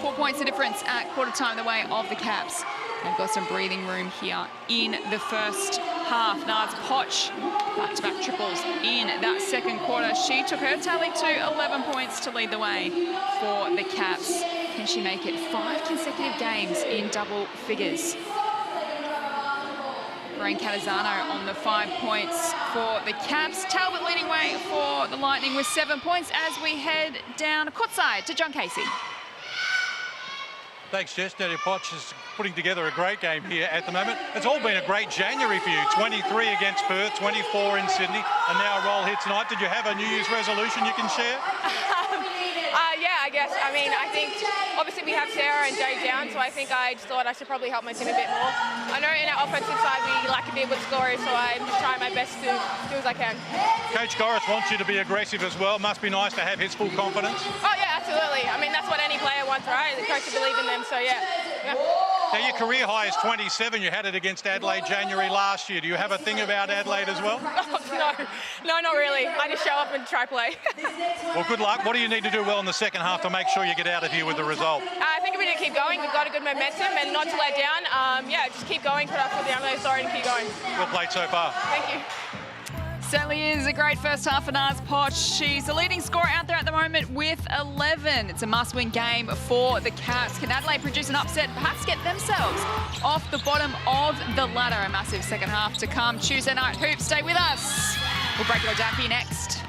4 points of difference at quarter-time the way of the Caps. They've got some breathing room here in the first half. Nards Poch, back-to-back triples in that second quarter. She took her tally to 11 points to lead the way for the Caps. Can she make it 5 consecutive games in double figures? Rain Catazano on the 5 points for the Caps. Talbot leading way for the Lightning with 7 points as we head down courtside to John Casey. Thanks, Jess. Nadia Potts is putting together a great game here at the moment. It's all been a great January for you. 23 against Perth, 24 in Sydney, and now a roll here tonight. Did you have a New Year's resolution you can share? Yeah, I guess. I mean, I think obviously we have Sarah and Jay down, so I think I just thought I should probably help my team a bit more. I know in our offensive side we like to be a good scorer, so I'm just trying my best to do as I can. Coach Goris wants you to be aggressive as well. Must be nice to have his full confidence. Oh yeah, absolutely. I mean, that's what any player wants, right? The coach to believe in them, so yeah. Now, your career high is 27. You had it against Adelaide January last year. Do you have a thing about Adelaide as well? No, not really. I just show up and try play. Well, good luck. What do you need to do well in the second half to make sure you get out of here with the result? I think we need to keep going. We've got a good momentum and not to let down. Yeah, just keep going, put our foot down there, sorry, and keep going. Well played so far. Thank you. Certainly is a great first half for Naz Potts. She's the leading scorer out there at the moment with 11. It's a must-win game for the Caps. Can Adelaide produce an upset, perhaps get themselves off the bottom of the ladder? A massive second half to come. Tuesday night hoops. Stay with us. We'll break it all down for you next.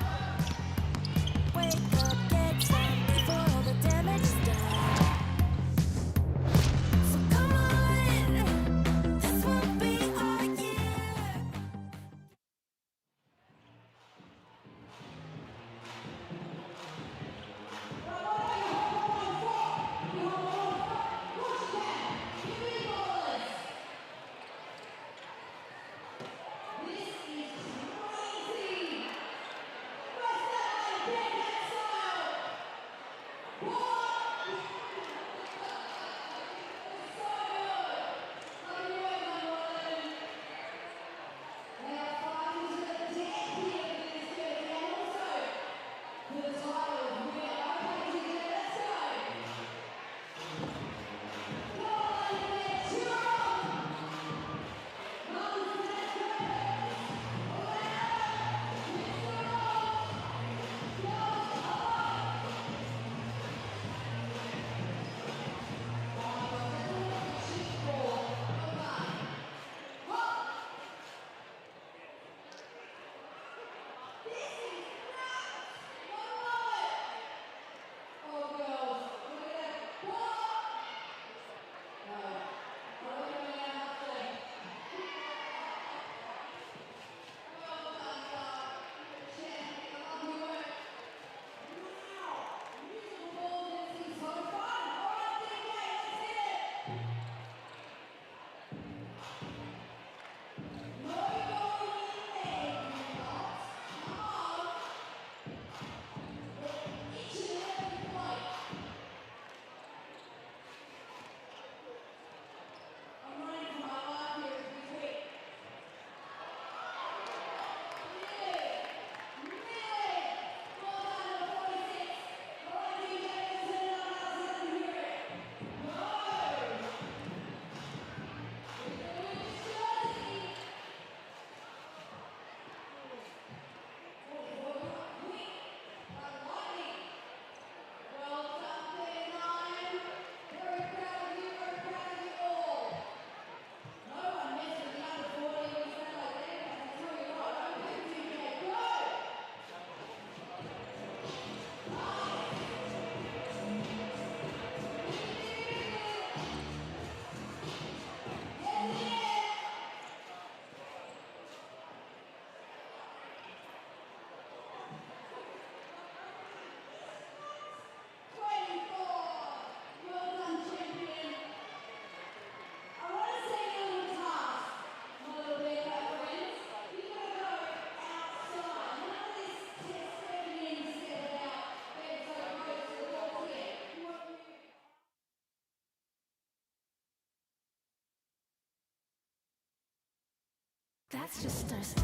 That's just our style.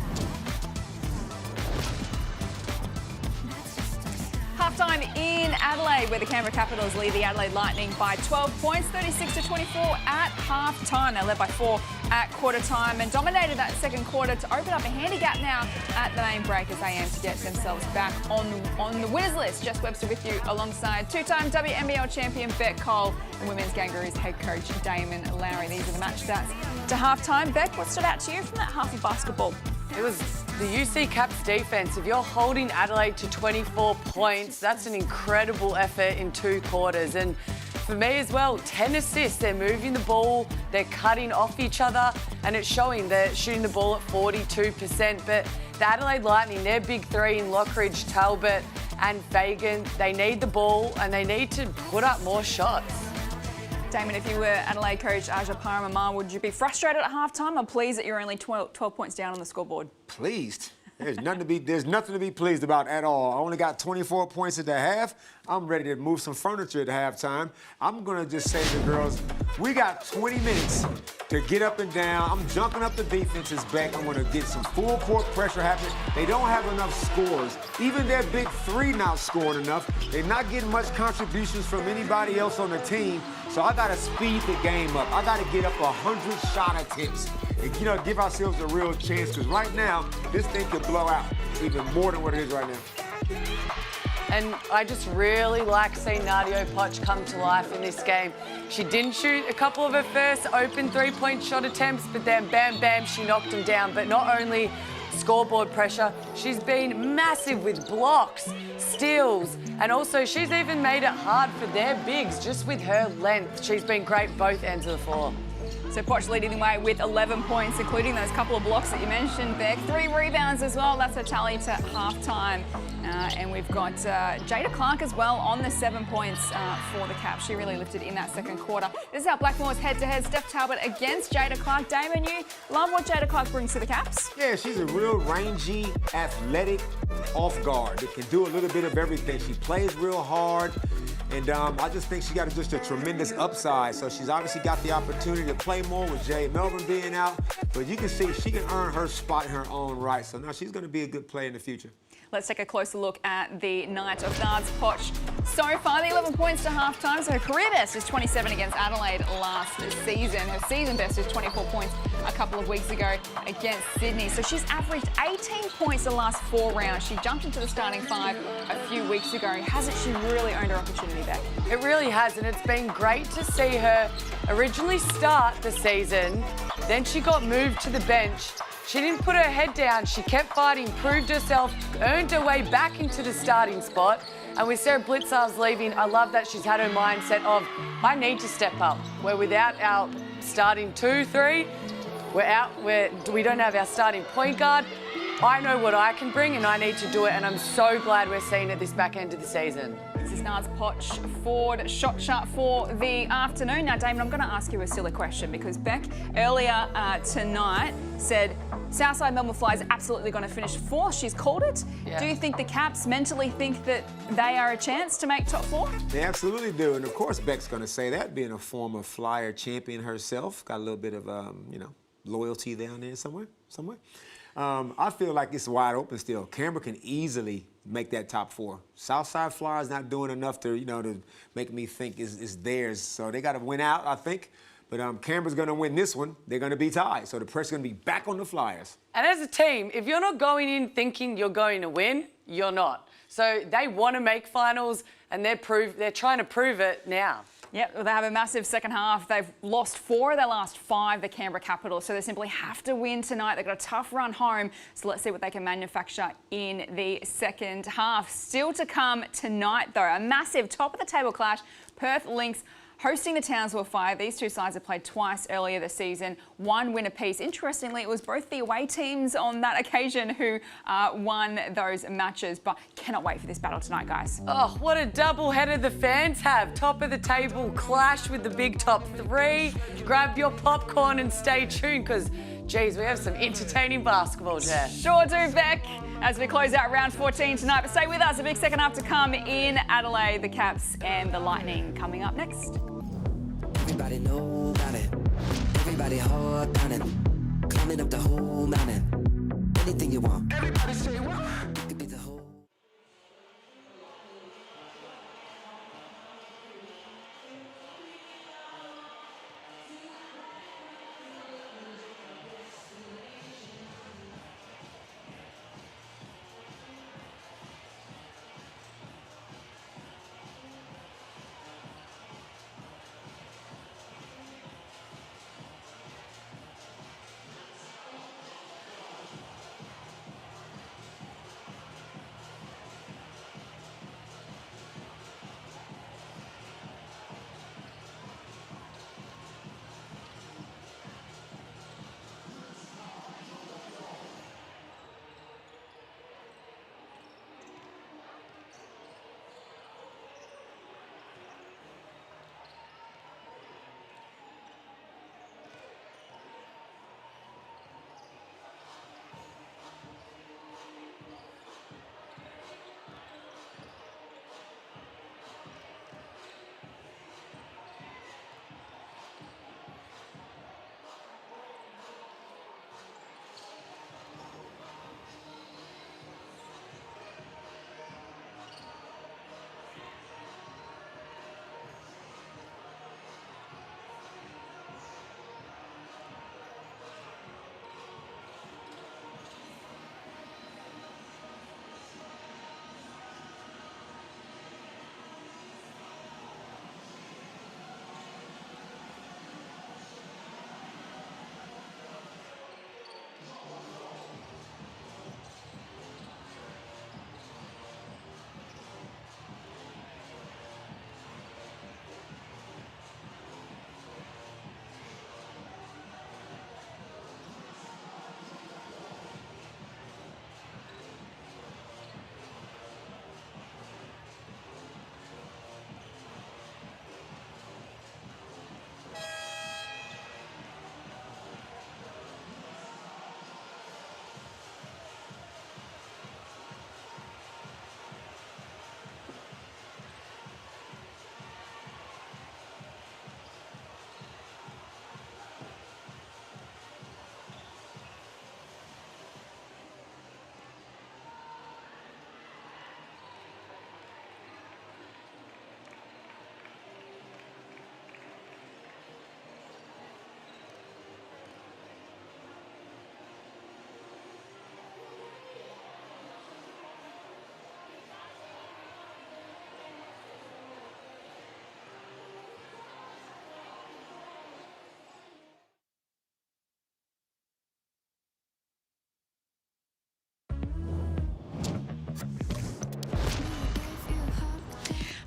halftime in Adelaide, where the Canberra Capitals lead the Adelaide Lightning by 12 points, 36-24 at halftime. They led by 4 at quarter time and dominated that second quarter to open up a handicap now at the main break as they aim to get themselves back on the winners list. Jess Webster with you alongside two-time WNBL champion Beck Cole and Women's Kangaroos head coach Damon Lowry. These are the match stats to halftime. Beck, what stood out to you from that half of basketball? It was the UC Caps defense. If you're holding Adelaide to 24 points, that's an incredible effort in 2 quarters. And for me as well, 10 assists. They're moving the ball, they're cutting off each other, and it's showing. They're shooting the ball at 42%. But the Adelaide Lightning, their big 3 in Lockridge, Talbot and Fagan, they need the ball and they need to put up more shots. Damon, if you were Adelaide coach Aja Paramama, would you be frustrated at halftime or pleased that you're only 12 points down on the scoreboard? Pleased? There's nothing to be pleased about at all. I only got 24 points at the half. I'm ready to move some furniture at halftime. I'm going to just say to the girls, we got 20 minutes to get up and down. I'm junking up the defenses back. I'm going to get some full court pressure happening. They don't have enough scores. Even their big 3 not scoring enough. They're not getting much contributions from anybody else on the team. So I got to speed the game up. I got to get up 100 shot attempts and, give ourselves a real chance, because right now, this thing could blow out even more than what it is right now. And I just really like seeing Nadia Poch come to life in this game. She didn't shoot a couple of her first open 3-point shot attempts, but then bam, bam, she knocked them down. But not only scoreboard pressure, she's been massive with blocks, steals, and also she's even made it hard for their bigs just with her length. She's been great both ends of the floor. So Poch leading the way with 11 points, including those couple of blocks that you mentioned, Beck. 3 rebounds as well. That's a tally to halftime. And we've got Jada Clark as well on the 7 points for the Caps. She really lifted in that second quarter. This is our Blackmore's head-to-head. Steph Talbot against Jada Clark. Damon, you love what Jada Clark brings to the Caps? Yeah, she's a real rangy, athletic off guard that can do a little bit of everything. She plays real hard. And I just think she got just a tremendous upside. So she's obviously got the opportunity to play more with Jay Melvin being out. But you can see she can earn her spot in her own right. So now she's going to be a good player in the future. Let's take a closer look at the night of Nards Poch. So far, the 11 points to halftime. So her career best is 27 against Adelaide last season. Her season best is 24 points a couple of weeks ago against Sydney. So she's averaged 18 points the last 4 rounds. She jumped into the starting 5 a few weeks ago. Hasn't she really earned her opportunity back? It really has, and it's been great to see her originally start the season. Then she got moved to the bench. She didn't put her head down. She kept fighting, proved herself, earned her way back into the starting spot. And with Sarah Blitzar's leaving, I love that she's had her mindset of, I need to step up. We're without our starting 2, 3. We're out. We don't have our starting point guard. I know what I can bring and I need to do it. And I'm so glad we're seeing it this back end of the season. This is Nards Poch Ford shot chart for the afternoon. Now, Damon, I'm going to ask you a silly question because Beck earlier tonight said Southside Melbourne Fly is absolutely going to finish 4th. She's called it. Yeah. Do you think the Caps mentally think that they are a chance to make top 4? They absolutely do. And of course, Beck's going to say that, being a former Flyer champion herself. Got a little bit of, loyalty down there somewhere. I feel like it's wide open still. Canberra can easily make that top 4. Southside Flyers not doing enough to, to make me think it's theirs. So they got to win out, I think. But Canberra's going to win this one. They're going to be tied. So the pressure's going to be back on the Flyers. And as a team, if you're not going in thinking you're going to win, you're not. So they want to make finals, and they're trying to prove it now. Yep, well, they have a massive second half. They've lost 4 of their last 5, the Canberra Capitals, so they simply have to win tonight. They've got a tough run home, so let's see what they can manufacture in the second half. Still to come tonight, though, a massive top-of-the-table clash. Perth Lynx hosting the Townsville Fire. These 2 sides have played twice earlier this season, 1 win apiece. Interestingly, it was both the away teams on that occasion who won those matches, but cannot wait for this battle tonight, guys. Oh, what a doubleheader the fans have. Top of the table clash with the big top 3. Grab your popcorn and stay tuned because, geez, we have some entertaining basketball, Jeff. Sure do, Beck, as we close out round 14 tonight. But stay with us, a big second half to come in Adelaide. The Caps and the Lightning coming up next. Everybody know about it. Everybody hard on it. Climbing up the whole mountain. Anything you want. Everybody say what? It could be the whole.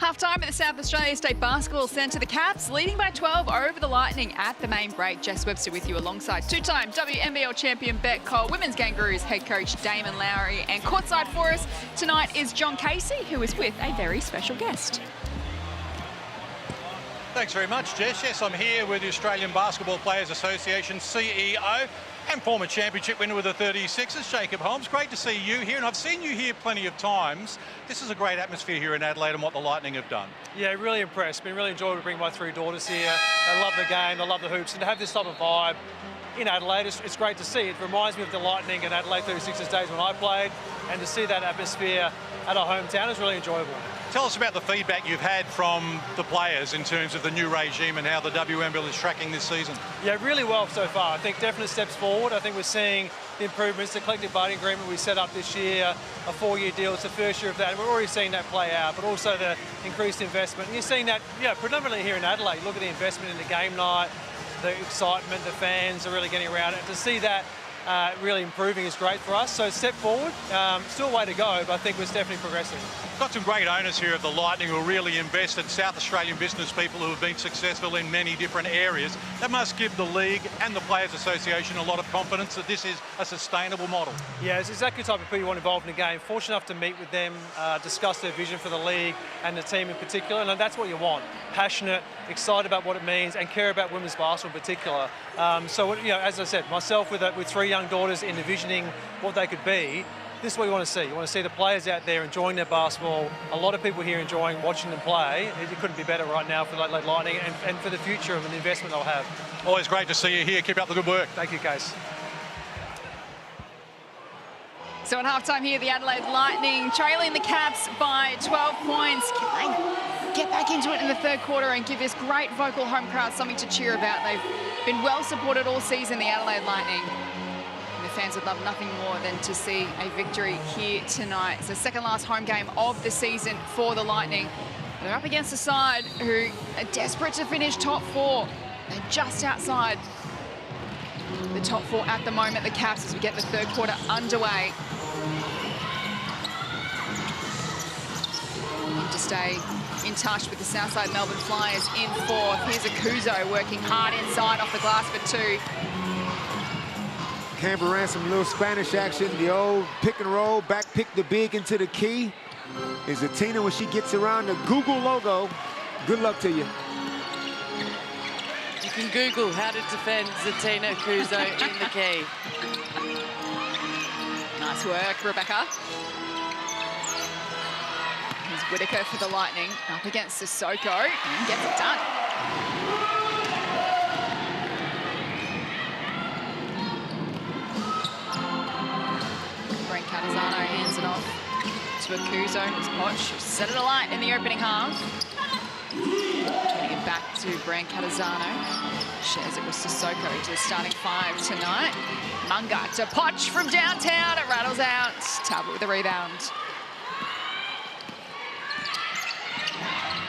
Half-time at the South Australia State Basketball Centre. The Caps leading by 12 over the Lightning at the main break. Jess Webster with you alongside two-time WNBL champion Beck Cole, Women's Kangaroos head coach Damon Lowry, and courtside for us tonight is John Casey, who is with a very special guest. Thanks very much, Jess. Yes, I'm here with the Australian Basketball Players Association CEO and former championship winner with the 36ers, Jacob Holmes. Great to see you here, and I've seen you here plenty of times. This is a great atmosphere here in Adelaide and what the Lightning have done. Yeah, really impressed. Been really enjoyable to bring my three daughters here. They love the game, they love the hoops, and to have this type of vibe in Adelaide, it's great to see. It reminds me of the Lightning and Adelaide 36ers days when I played, and to see that atmosphere at our hometown is really enjoyable. Tell us about the feedback you've had from the players in terms of the new regime and how the WNBL is tracking this season. Yeah, really well so far. I think definite steps forward. I think we're seeing the improvements, the collective bargaining agreement we set up this year, a 4-year deal. It's the first year of that. We're already seeing that play out, but also the increased investment. And you're seeing that, predominantly here in Adelaide. Look at the investment in the game night, the excitement, the fans are really getting around it. To see that really improving is great for us. So step forward, still a way to go, but I think we're definitely progressing. Got some great owners here at the Lightning who are really invested, South Australian business people who have been successful in many different areas. That must give the league and the Players Association a lot of confidence that this is a sustainable model. Yeah, it's exactly the type of people you want involved in the game. Fortunate enough to meet with them, discuss their vision for the league and the team in particular, and that's what you want. Passionate, excited about what it means, and care about women's basketball in particular. So, as I said, myself with three young daughters envisioning what they could be, this is what you want to see. You want to see the players out there enjoying their basketball. A lot of people here enjoying watching them play. It couldn't be better right now for the Lightning and for the future of an investment they'll have. Always great to see you here. Keep up the good work. Thank you, Case. So at halftime here, the Adelaide Lightning trailing the Caps by 12 points. Can they get back into it in the third quarter and give this great vocal home crowd something to cheer about? They've been well supported all season, the Adelaide Lightning. And the fans would love nothing more than to see a victory here tonight. It's the second last home game of the season for the Lightning. They're up against a side who are desperate to finish top four. They're just outside the top four at the moment, the Caps, as we get the third quarter underway. Need to stay in touch with the Southside Melbourne Flyers in fourth. Here's Akuzo working hard inside off the glass for two. Canberra ran some little Spanish action, the old pick and roll, back pick the big into the key. Is Atina when she gets around the Google logo. Good luck to you. You can Google how to defend Zatina Akuzo in the key. Nice work, Rebecca. Here's Whitaker for the Lightning, up against Sissoko, and gets it done. Brent Catazano hands it off to Akuzo. His Poch set it alight in the opening half. Turning it back to Brent Catazano. Shares it with Sissoko to the starting five tonight. Munga to Poch from downtown. It rattles out. Talbot with the rebound.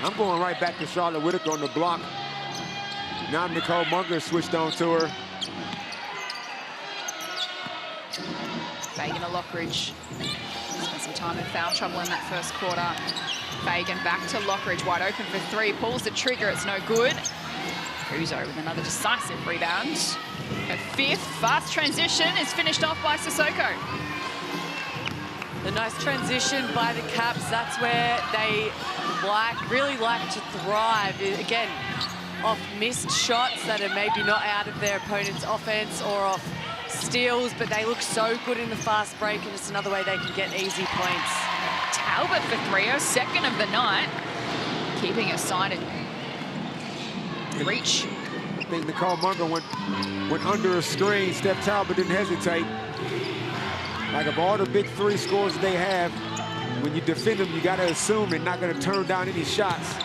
I'm going right back to Charlotte Whitaker on the block. Now Nicole Munger switched on to her. Fagan to Lockridge. Spent some time in foul trouble in that first quarter. Fagan back to Lockridge, wide open for three. Pulls the trigger, it's no good. Uzo with another decisive rebound. A fifth fast transition is finished off by Sissoko. The nice transition by the Caps, that's where they really like to thrive. Again, off missed shots that are maybe not out of their opponent's offense or off steals, but they look so good in the fast break, and it's another way they can get easy points. Talbot for three, her second of the night. Keeping it sided. Reach. I think Nicole Munger went under a screen. Steph Talbot didn't hesitate. Like of all the big three scores they have, when you defend them, you got to assume they're not going to turn down any shots.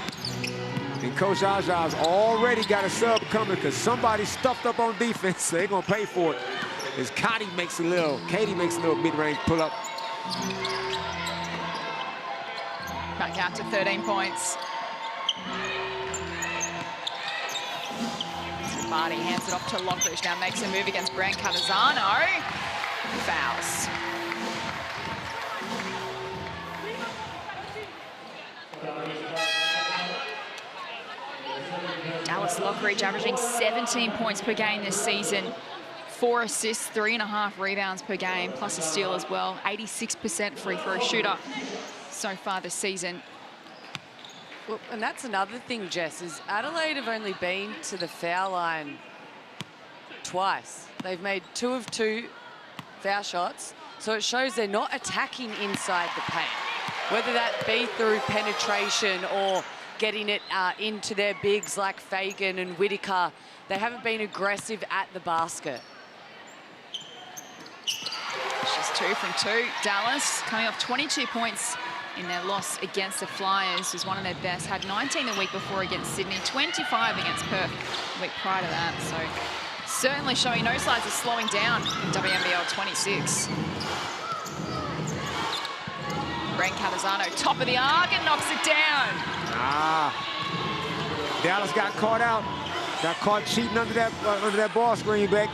And Coach Aja's already got a sub coming because somebody stuffed up on defense. So they're going to pay for it. As Katie makes a little mid-range pull-up. Back out to 13 points. Marty hands it off to Lockridge. Now makes a move against Brent Catazano. Fouls. Dallas Lockridge averaging 17 points per game this season. 4 assists, 3.5 rebounds per game, plus a steal as well. 86% free throw shooter so far this season. Well, and that's another thing, Jess, is Adelaide have only been to the foul line twice. They've made 2 of 2 foul shots, so it shows they're not attacking inside the paint. Whether that be through penetration or getting it into their bigs like Fagan and Whitaker, they haven't been aggressive at the basket. It's just 2 from 2. Dallas coming off 22 points in their loss against the Flyers, was one of their best. Had 19 the week before against Sydney, 25 against Perth the week prior to that. So certainly showing no signs of slowing down in WNBL26. Ren Cavazano, top of the arc, and knocks it down. Dallas got caught out. Got caught cheating under that ball screen back.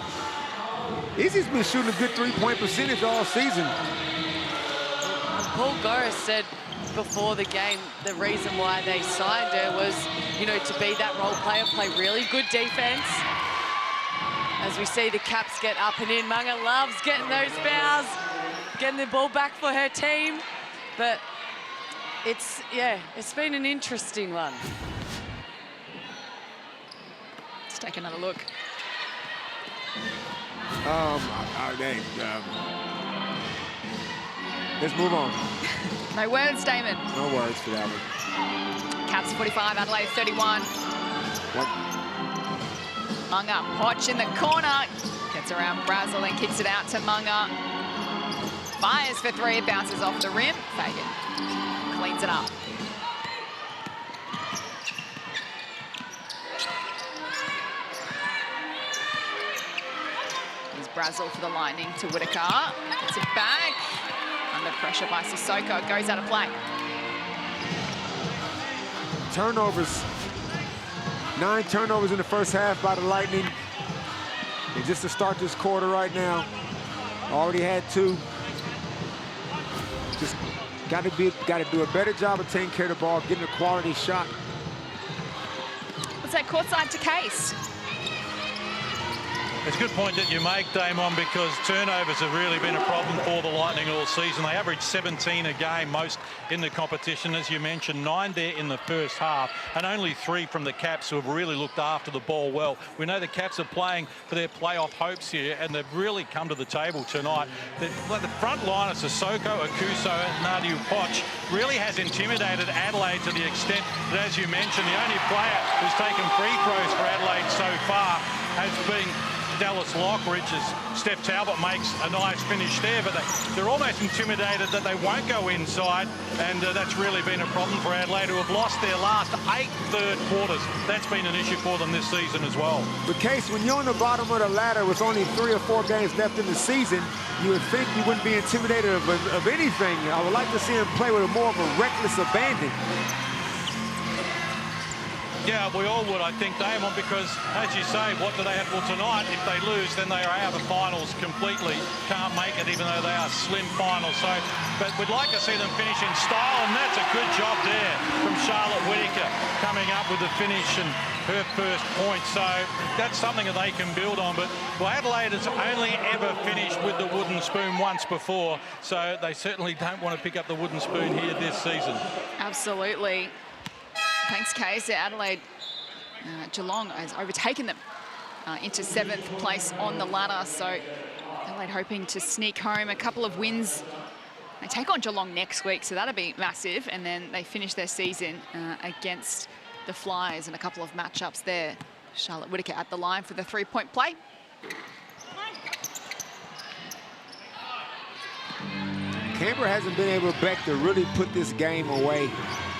Izzy's been shooting a good 3-point percentage all season. Paul Goris said before the game the reason why they signed her was, you know, to be that role player, play really good defense. As we see the Caps get up and in, Munga loves getting those fouls, getting the ball back for her team. But it's been an interesting one. Let's take another look. Let's move on. No words, Damon. No words for that one. Caps 45, Adelaide 31. What? Munga, Hodge in the corner. Gets around Brazel and kicks it out to Munga. Fires for 3, it bounces off the rim. Fagan cleans it up. Here's Brazel for the Lightning to Whitaker. Gets it back. Under pressure by Sissoko. It goes out of play. Turnovers. 9 turnovers in the first half by the Lightning. And just to start this quarter right now, already had 2. Just got to do a better job of taking care of the ball, getting a quality shot. Let's say Courtside to Case. It's a good point that you make, Damon, because turnovers have really been a problem for the Lightning all season. They average 17 a game, most in the competition. As you mentioned, 9 there in the first half, and only 3 from the Caps, who have really looked after the ball well. We know the Caps are playing for their playoff hopes here, and they've really come to the table tonight. The front line of Sissoko, Akuso, and Nadia Poch really has intimidated Adelaide to the extent that, as you mentioned, the only player who's taken free throws for Adelaide so far has been Dallas Lockridge, as Steph Talbot makes a nice finish there, but they're almost intimidated that they won't go inside, and that's really been a problem for Adelaide, who have lost their last 8 third quarters. That's been an issue for them this season as well. But Case, when you're on the bottom of the ladder with only 3 or 4 games left in the season, you would think you wouldn't be intimidated of anything. I would like to see him play with more of a reckless abandon. Yeah, we all would, I think, Damon, because, as you say, what do they have? Well, tonight, if they lose, then they are out of the finals completely. Can't make it, even though they are slim finals. So, but we'd like to see them finish in style, and that's a good job there from Charlotte Whitaker, coming up with the finish and her first point. So that's something that they can build on. But well, Adelaide has only ever finished with the wooden spoon once before, so they certainly don't want to pick up the wooden spoon here this season. Absolutely. Thanks, Case. Adelaide, Geelong has overtaken them into 7th place on the ladder. So Adelaide hoping to sneak home a couple of wins. They take on Geelong next week, so that'll be massive. And then they finish their season against the Flyers and a couple of matchups there. Charlotte Whitaker at the line for the 3-point play. Canberra hasn't been able, Beck, to really put this game away.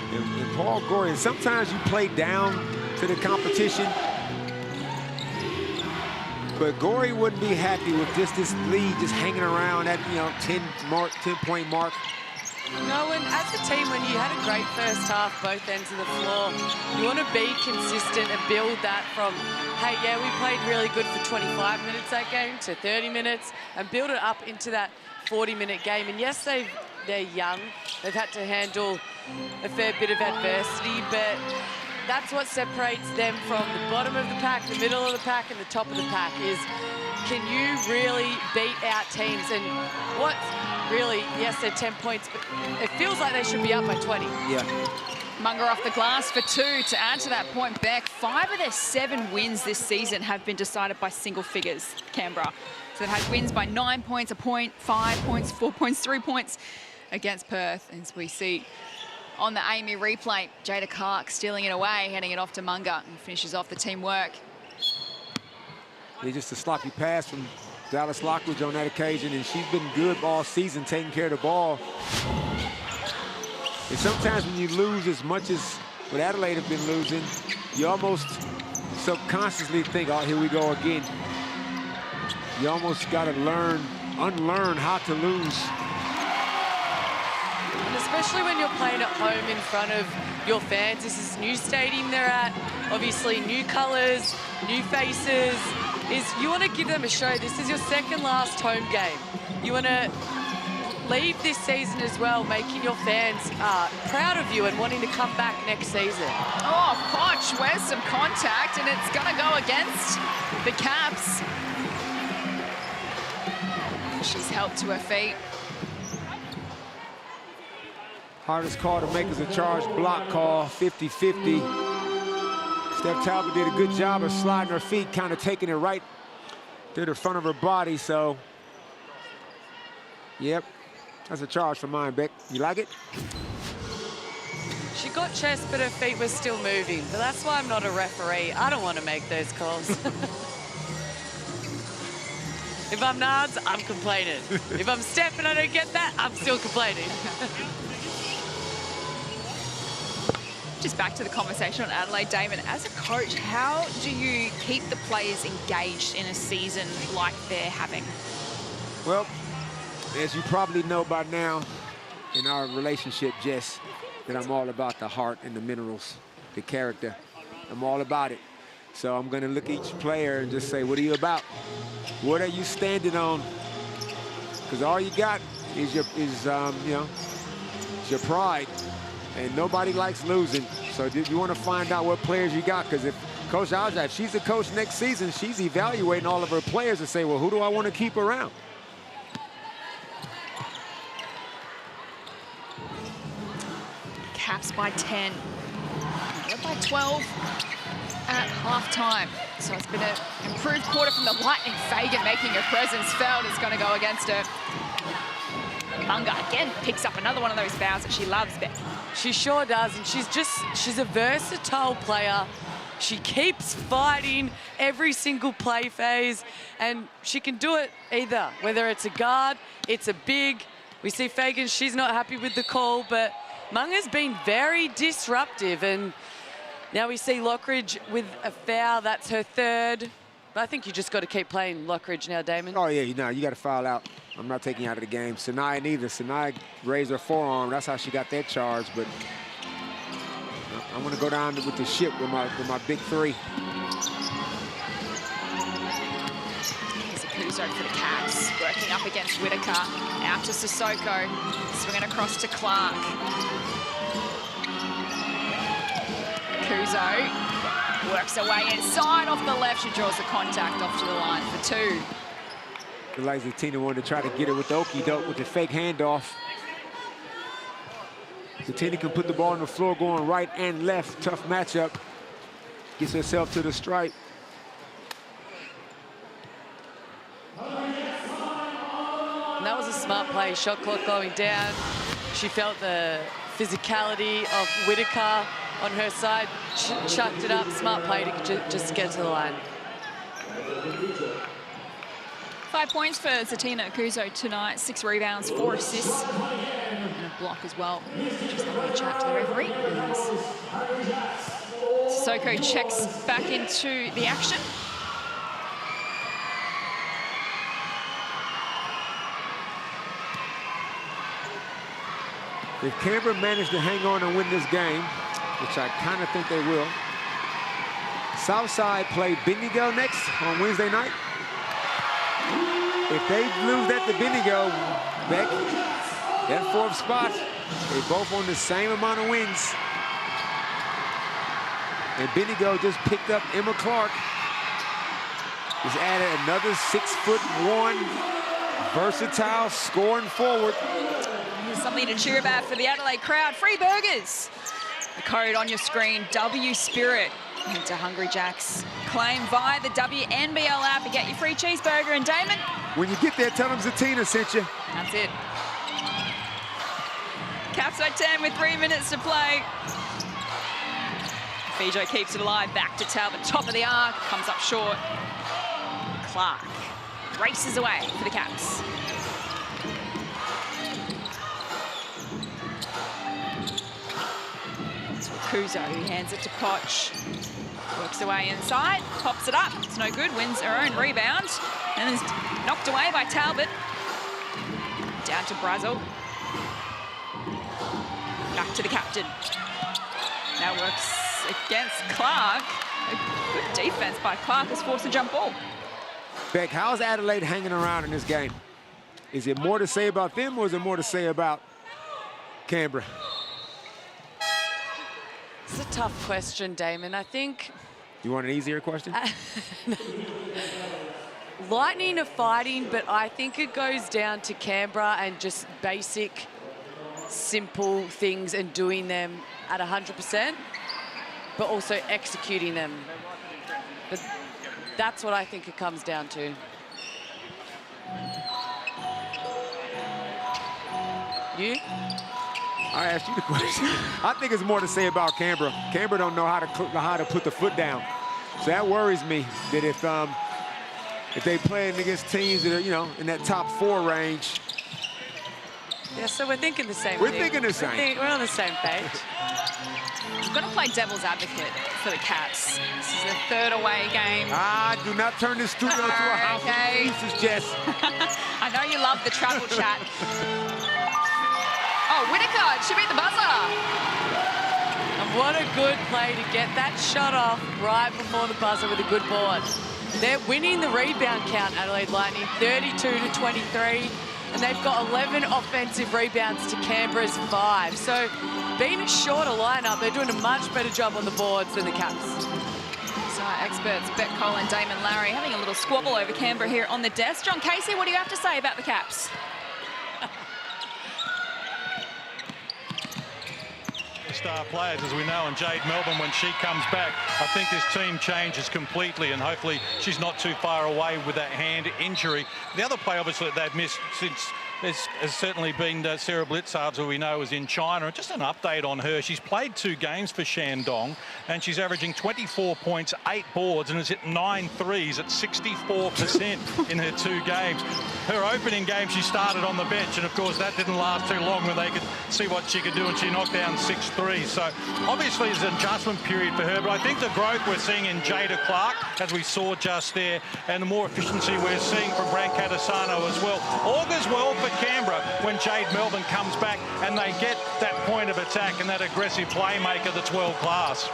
And Paul Gorey, sometimes you play down to the competition, but Gorey wouldn't be happy with just this lead just hanging around that 10-point mark. No, and as a team, when you had a great first half, both ends of the floor, you want to be consistent and build that from, hey, yeah, we played really good for 25 minutes that game to 30 minutes, and build it up into that 40-minute game. And yes, they're young. They've had to handle a fair bit of adversity, but that's what separates them from the bottom of the pack, the middle of the pack, and the top of the pack is, can you really beat out teams? And what really, yes, they're 10 points, but it feels like they should be up by 20. Yeah. Munger off the glass for 2. To add to that point, Beck, 5 of their 7 wins this season have been decided by single figures, Canberra. So they've had wins by 9 points, a point, 5 points, 4 points, 3 points against Perth. As we see on the Amy replay, Jada Clark stealing it away, heading it off to Munger, and finishes off the teamwork. Yeah, just a sloppy pass from Dallas Lockridge on that occasion, and she's been good all season taking care of the ball. And sometimes when you lose as much as what Adelaide have been losing, you almost subconsciously think, oh, here we go again. You almost got to unlearn how to lose. And especially when you're playing at home in front of your fans. This is a new stadium they're at, obviously new colours, new faces. You want to give them a show. This is your second last home game. You want to leave this season as well, making your fans proud of you and wanting to come back next season. Oh, Koch, where's some contact, and it's going to go against the Caps. She's helped to her feet. Hardest call to make is a charge block call, 50-50. Steph Talbot did a good job of sliding her feet, kind of taking it right to the front of her body, so. Yep, that's a charge for mine, Beck. You like it? She got chest, but her feet were still moving. But that's why I'm not a referee. I don't want to make those calls. If I'm Nards, I'm complaining. If I'm Steph and I don't get that, I'm still complaining. Just back to the conversation on Adelaide, Damon. As a coach, how do you keep the players engaged in a season like they're having? Well, as you probably know by now, in our relationship, Jess, that I'm all about the heart and the minerals, the character. I'm all about it. So I'm going to look at each player and just say, what are you about? What are you standing on? Because all you got is your pride, and nobody likes losing. So you want to find out what players you got, because if Coach Aja, if she's the coach next season, she's evaluating all of her players and say, well, who do I want to keep around? Caps by 10. They're by 12 at halftime. So it's been an improved quarter from the Lightning. Fagan making her presence felt. Is going to go against her. Munger again picks up another one of those fouls that she loves, Beck. She sure does, and she's a versatile player. She keeps fighting every single play phase, and she can do it either, whether it's a guard, it's a big. We see Fagan, she's not happy with the call, but Munger's been very disruptive, and now we see Lockridge with a foul. That's her third. But I think you just got to keep playing Lockridge now, Damon. Oh, yeah, you got to foul out. I'm not taking you out of the game. Sanaya neither. Sanaya raised her forearm. That's how she got that charge. But I'm going to go down with the ship with my big three. Here's a Kuzo for the Cats, working up against Whitaker. Out to Sissoko. Swinging across to Clark. Kuzo works her way inside off the left. She draws the contact off to the line for 2. Eliza Tina wanted to try to get it with the okey-doke with the fake handoff. Tina can put the ball on the floor going right and left. Tough matchup. Gets herself to the stripe. And that was a smart play. Shot clock going down. She felt the physicality of Whitaker on her side. Chucked it up. Smart play to just get to the line. 5 points for Zatina Kuzo tonight. 6 rebounds, 4 assists. And a block as well. Just having a chat to the referee. Sissoko checks back into the action. If Canberra managed to hang on and win this game, which I kind of think they will, Southside play Bendigo next on Wednesday night. If they lose that to Bendigo, Beck, that 4th spot, they both on the same amount of wins. And Bendigo just picked up Emma Clark. Just added another 6'1", versatile, scoring forward. Here's something to cheer about for the Adelaide crowd. Free burgers. The code on your screen, WSpirit. Head to Hungry Jack's. Claim via the WNBL app and get your free cheeseburger. And Damon? When you get there, tell them Zatina sent you. That's it. Caps by 10 with 3 minutes to play. Fijo keeps it alive, back to Talbot, top of the arc, comes up short. Clark races away for the Caps. It's Kuzo, who hands it to Poch. Works away inside, pops it up, it's no good, wins her own rebound. And is knocked away by Talbot. Down to Brazel. Back to the captain. Now works against Clark. A good defense by Clark has forced a jump ball. Beck, how's Adelaide hanging around in this game? Is it more to say about them or is it more to say about Canberra? It's a tough question, Damon. I think... You want an easier question? Lightning are fighting, but I think it goes down to Canberra and just basic, simple things and doing them at 100%, but also executing them. But that's what I think it comes down to. You? I asked you the question. I think it's more to say about Canberra. Canberra don't know how to put the foot down. So that worries me that if they playing against teams that are, you know, in that top 4 range. Yeah, so we're thinking the same We're thing. thinking the same. We're on the same page. We've got to play devil's advocate for the Caps. This is the 3rd away game. Ah, do not turn this studio into a house of excuses, Jess. I know you love the travel chat. Oh, Whittaker, she beat the buzzer. And what a good play to get that shot off right before the buzzer with a good board. They're winning the rebound count, Adelaide Lightning, 32-23. And they've got 11 offensive rebounds to Canberra's 5. So being a shorter lineup, they're doing a much better job on the boards than the Caps. So our experts, Beck Cole and Damon Larry, having a little squabble over Canberra here on the desk. John Casey, what do you have to say about the Caps? Star players, as we know, and Jade Melbourne, when she comes back, I think this team changes completely, and hopefully she's not too far away with that hand injury. The other play, obviously, that they've missed since has certainly been Sarah Blitzards, who we know is in China. Just an update on her. She's played 2 games for Shandong, and she's averaging 24 points, 8 boards, and has hit 9 threes at 64% in her 2 games. Her opening game, she started on the bench, and of course that didn't last too long when they could see what she could do, and she knocked down 6 threes. So obviously it's an adjustment period for her, but I think the growth we're seeing in Jada Clark, as we saw just there, and the more efficiency we're seeing from Brancatisano as well, augurs well for Canberra when Jade Melbourne comes back and they get that point of attack and that aggressive playmaker that's world class.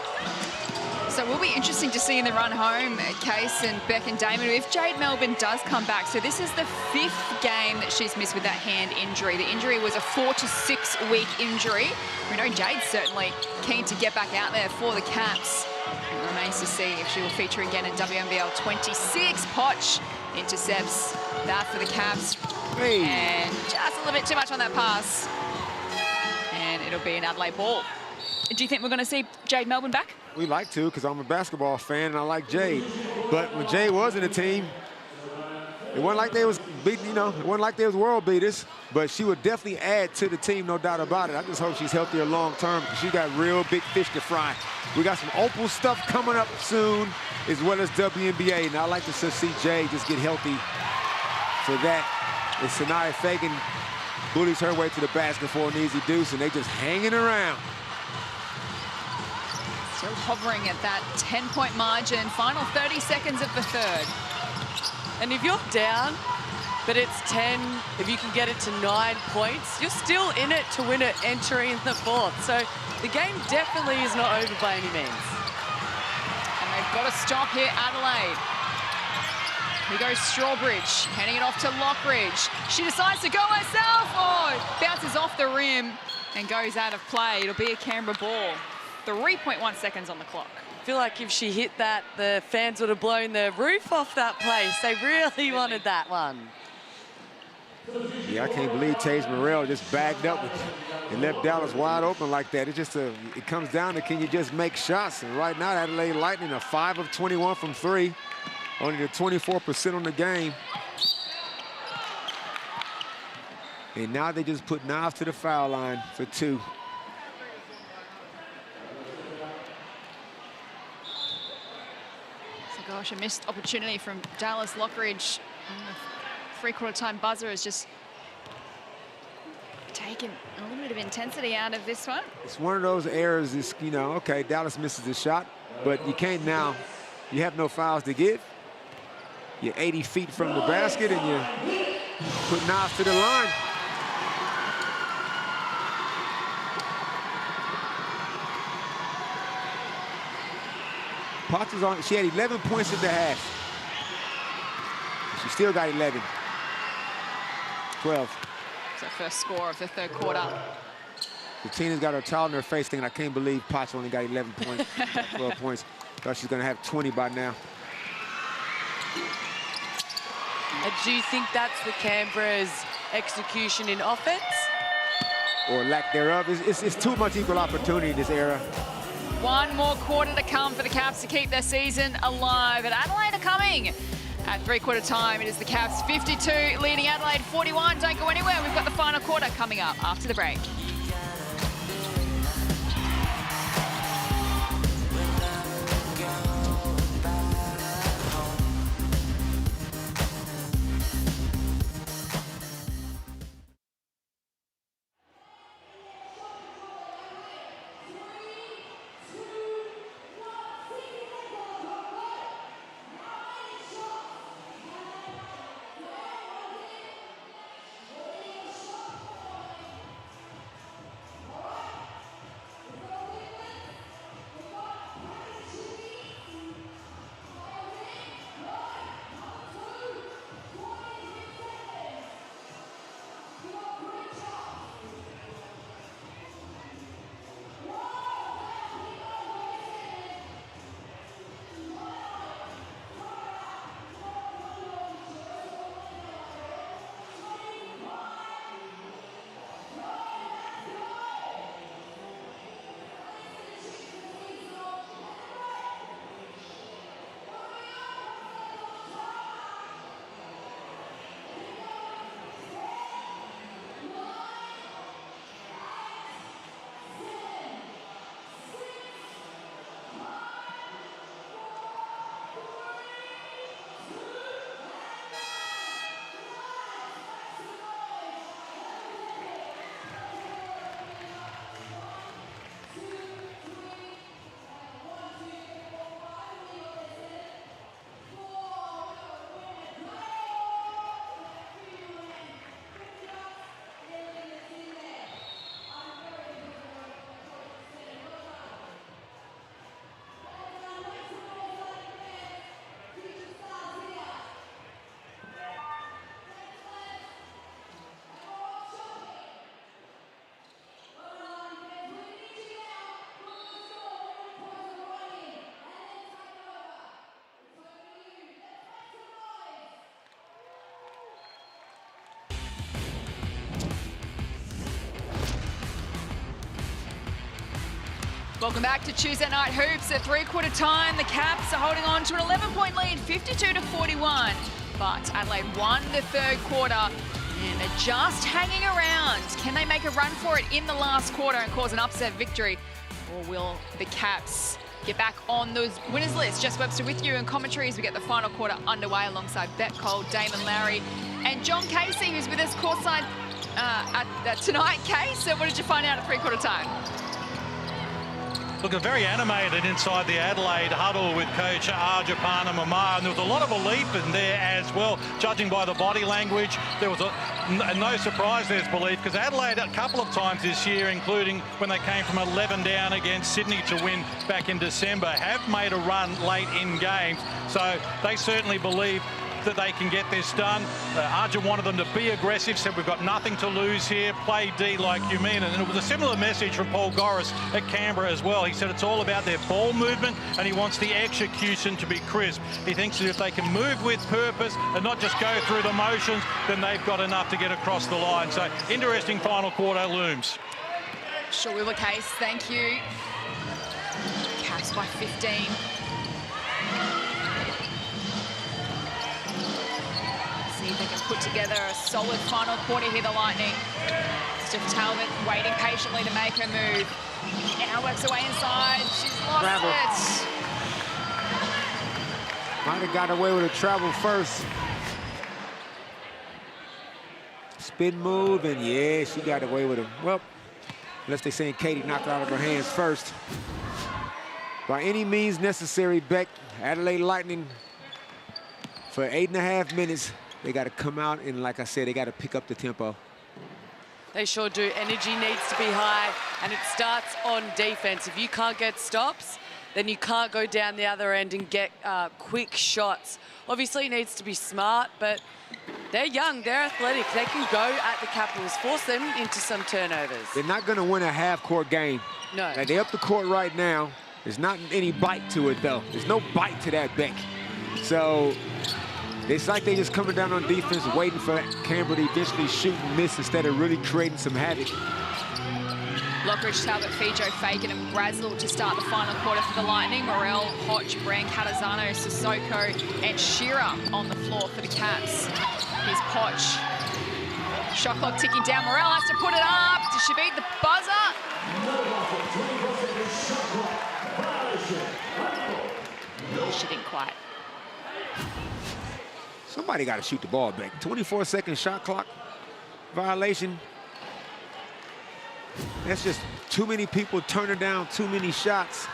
So it will be interesting to see in the run home, Case and Beck and Damon, if Jade Melbourne does come back. So this is the 5th game that she's missed with that hand injury. The injury was a 4 to 6 week injury. We know Jade's certainly keen to get back out there for the Caps. It remains to see if she will feature again in WNBL26. Poch intercepts that for the Caps. Hey. And just a little bit too much on that pass. And it'll be an Adelaide ball. Do you think we're going to see Jade Melbourne back? We like to, because I'm a basketball fan and I like Jade. But when Jade was in the team, it wasn't like they was beating, you know, it wasn't like they was world beaters. But she would definitely add to the team, no doubt about it. I just hope she's healthier long term, because she got real big fish to fry. We got some Opal stuff coming up soon, as well as WNBA. And I like to see Jade just get healthy for that. And Sanaya Fagan bullies her way to the basket for an easy deuce, and they just hanging around. Still hovering at that 10-point margin. Final 30 seconds of the 3rd. And if you're down, but it's 10, if you can get it to 9 points, you're still in it to win it entering the 4th. So the game definitely is not over by any means. And they've got to stop here, Adelaide. Here goes Strawbridge, handing it off to Lockridge. She decides to go herself. Oh, bounces off the rim and goes out of play. It'll be a Canberra ball. 3.1 seconds on the clock. feel like if she hit that, the fans would have blown the roof off that place. They really wanted that one. Yeah, I can't believe Tage Morrell just bagged up and left Dallas wide open like that. It just it comes down to, can you just make shots? And right now, Adelaide Lightning are 5 of 21 from 3, only the 24% on the game. And now they just put Niles to the foul line for 2. So gosh, a missed opportunity from Dallas Lockridge. Three-quarter time buzzer has just taken a little bit of intensity out of this one. It's one of those errors, is, you know, okay, Dallas misses the shot, but you can't now, you have no fouls to give. You're 80 feet from the basket and you put Niles to the line. Potts is on, she had 11 points at the half. She still got 11. 12. So first score of the third quarter. Tina's got her towel in her face thinking, I can't believe Potts only got 11 points, 12 points. Thought she's gonna have 20 by now. Do you think that's the Canberra's execution in offense? Or lack thereof. It's too much equal opportunity in this era. One more quarter to come for the Caps to keep their season alive. And Adelaide are coming. At three-quarter time, it is the Caps 52, leading Adelaide 41. Don't go anywhere. We've got the final quarter coming up after the break. Welcome back to Tuesday Night Hoops. At three-quarter time, the Caps are holding on to an 11-point lead, 52-41. But Adelaide won the third quarter and they're just hanging around. Can they make a run for it in the last quarter and cause an upset victory? Or will the Caps get back on those winners list? Jess Webster with you in commentary as we get the final quarter underway alongside Bet Cole, Damon Lowry, and John Casey, who's with us courtside tonight. Case, so what did you find out at three-quarter time? Look, very animated inside the Adelaide huddle with coach Rd14 and there was a lot of belief in there as well, judging by the body language. There was no surprise there's belief, because Adelaide a couple of times this year, including when they came from 11 down against Sydney to win back in December, have made a run late in games. So they certainly believe that they can get this done. Arjun wanted them to be aggressive, said we've got nothing to lose here, play D like you mean. And it was a similar message from Paul Goris at Canberra as well. He said it's all about their ball movement and he wants the execution to be crisp. He thinks that if they can move with purpose and not just go through the motions, then they've got enough to get across the line. So interesting final quarter looms. Sure will be the case. Thank you. Caps by 15. See if they can put together a solid final quarter here, the Lightning. Steph Talbot waiting patiently to make her move. Now works away inside. She's lost it. Might have got away with a travel first. Spin move, and yeah, she got away with it. Well, unless they're saying Katie knocked it out of her hands first. By any means necessary, Beck, Adelaide Lightning, for 8.5 minutes, they got to come out, and like I said, they got to pick up the tempo. They sure do. Energy needs to be high, and it starts on defense. If you can't get stops, then you can't go down the other end and get quick shots. Obviously, it needs to be smart, but they're young, they're athletic. They can go at the Capitals, force them into some turnovers. They're not going to win a half-court game. No. Like, they're up the court right now. There's not any bite to it, though. There's no bite to that, Beck. So it's like they're just coming down on defense, waiting for Canberra to eventually shoot and miss instead of really creating some havoc. Lockridge, Talbot, Fijo, Fagan and Brazel to start the final quarter for the Lightning. Morel, Hodge, Brand, Catazano, Sissoko and Shearer on the floor for the Caps. Here's Poch. Shot clock ticking down. Morel has to put it up. Does she beat the buzzer? She didn't quite. Somebody got to shoot the ball back. 24-second shot clock violation. That's just too many people turning down too many shots.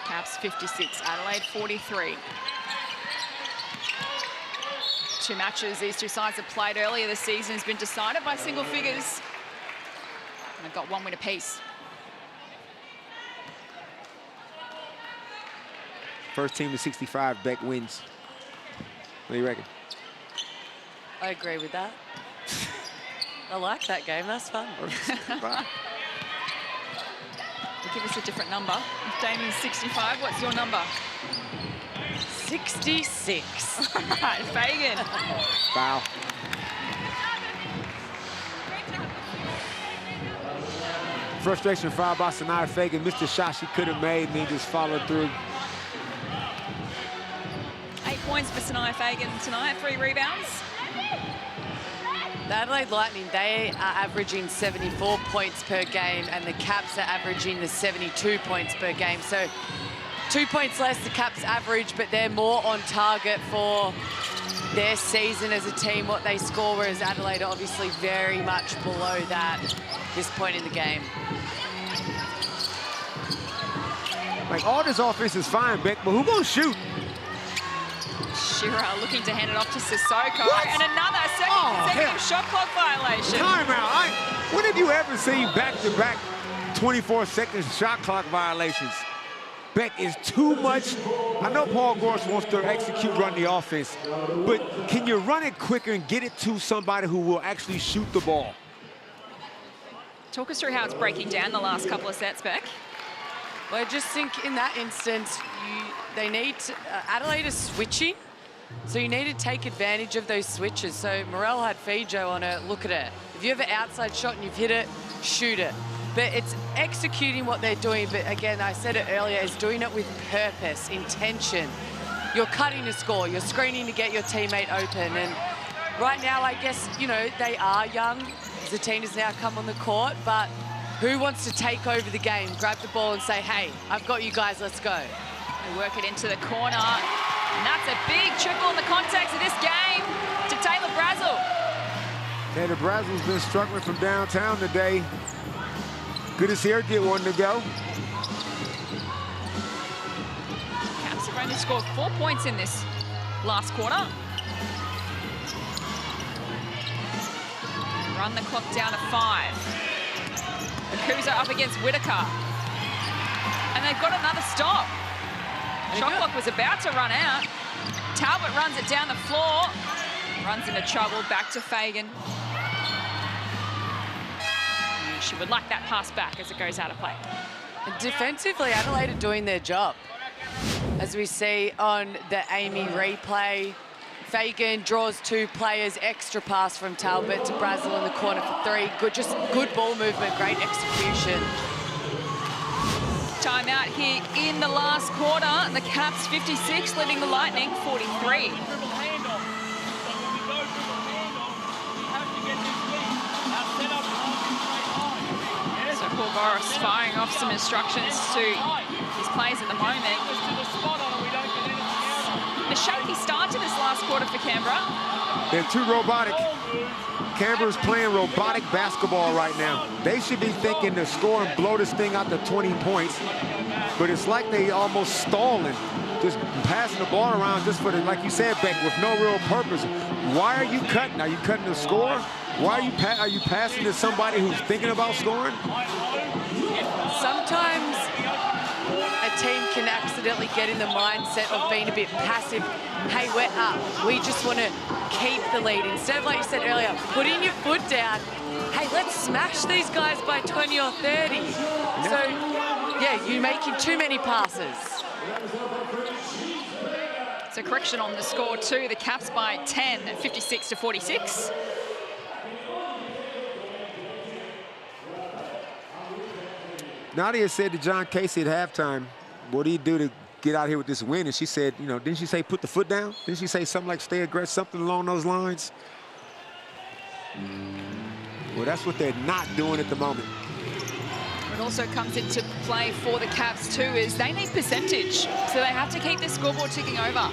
Caps 56, Adelaide 43. Two matches these two sides have played earlier this season has been decided by single figures. And they've got one win apiece. First team to 65, Beck wins. What do you reckon? I agree with that. I like that game, that's fun. Give us a different number. If Damien's 65, what's your number? 66. All right, Fagan. Foul. Frustration foul by Sanaya Fagan. Missed a shot she could have made and then just followed through. 8 points for Sanaya Fagan tonight, 3 rebounds. The Adelaide Lightning, they are averaging 74 points per game and the Caps are averaging the 72 points per game. So 2 points less the Caps average, but they're more on target for their season as a team, what they score, whereas Adelaide are obviously very much below that this point in the game. Like, all this offense is fine, Beck, but who gonna shoot? Shearer looking to hand it off to Sissoko. What? And another consecutive shot clock violation. Timeout. When have you ever seen back-to-back 24-second shot clock violations? Beck is too much. I know Paul Goris wants to run the offense, but can you run it quicker and get it to somebody who will actually shoot the ball? Talk us through how it's breaking down the last couple of sets, Beck. Well, I just think in that instance, they need to, Adelaide is switching, so you need to take advantage of those switches. So Morel had Fijo on her, look at her. If you have an outside shot and you've hit it, shoot it. But it's executing what they're doing, but again, I said it earlier, is doing it with purpose, intention. You're cutting a score, you're screening to get your teammate open, and right now, I guess, you know, they are young. Zatina's now come on the court, but who wants to take over the game, grab the ball and say, hey, I've got you guys, let's go. They work it into the corner. And that's a big triple in the context of this game to Taylor Brazel. Taylor Brazel's been struggling from downtown today. Good to see her get one to go. Caps have only scored 4 points in this last quarter. Run the clock down to 5. Akuza up against Whitaker. And they've got another stop. Shot clock was about to run out. Talbot runs it down the floor. Runs into trouble, back to Fagan. She would like that pass back as it goes out of play. Defensively, Adelaide are doing their job. As we see on the Amy replay, Fagan draws 2 players, extra pass from Talbot to Brazil in the corner for 3. Just good ball movement, great execution. Timeout here in the last quarter. The Caps 56, leading the Lightning 43. So Paul Boris firing off some instructions to his players at the moment. A shaky start to this last quarter for Canberra. They're too robotic. Canberra's playing robotic basketball right now. They should be thinking to score and blow this thing out to 20 points. But it's like they almost stalling, just passing the ball around just for the, like you said, Beck, with no real purpose. Why are you cutting? Are you cutting the score? Why are you passing to somebody who's thinking about scoring? Sometimes a team can accidentally get in the mindset of being a bit passive. Hey, we're up. We just want to keep the lead. Instead of, like you said earlier, putting your foot down. Hey, let's smash these guys by 20 or 30. So, yeah, you're making too many passes. So correction on the score too. The Caps by 10, 56-46. Nadia said to John Casey at halftime, what do you do to get out here with this win? And she said, you know, didn't she say put the foot down? Didn't she say something like stay aggressive, something along those lines? Well, that's what they're not doing at the moment. What also comes into play for the Caps too is they need percentage. So they have to keep their scoreboard ticking over.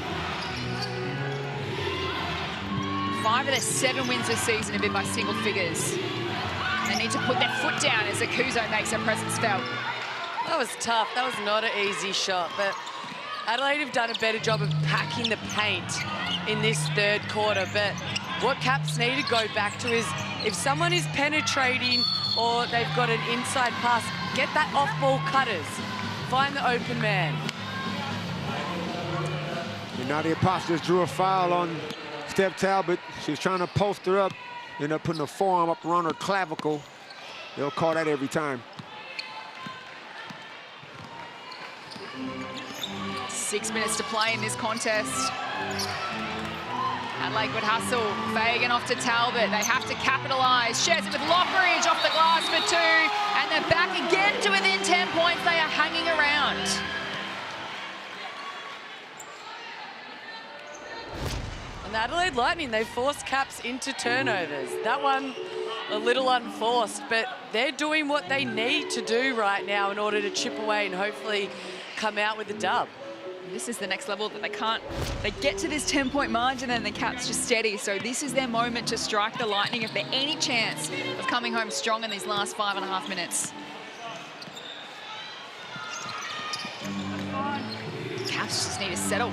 5 of their 7 wins this season have been by single figures. They need to put their foot down as Akuzo makes their presence felt. That was tough. That was not an easy shot, but Adelaide have done a better job of packing the paint in this 3rd quarter. But what Caps need to go back to is if someone is penetrating or they've got an inside pass, get that off-ball cutters. Find the open man. And Nadia Potts just drew a foul on Steph Talbot. She was trying to post her up, ended up putting her forearm up around her clavicle. They'll call that every time. 6 minutes to play in this contest. Adelaide would hustle. Fagan off to Talbot. They have to capitalise. Shares it with Lockridge off the glass for 2. And they're back again to within 10 points. They are hanging around. And the Adelaide Lightning, they forced Caps into turnovers. That one a little unforced, but they're doing what they need to do right now in order to chip away and hopefully come out with a dub. This is the next level that they get to this 10-point margin and the Caps just steady. So this is their moment to strike the Lightning if they're any chance of coming home strong in these last 5.5 minutes. Caps just need to settle.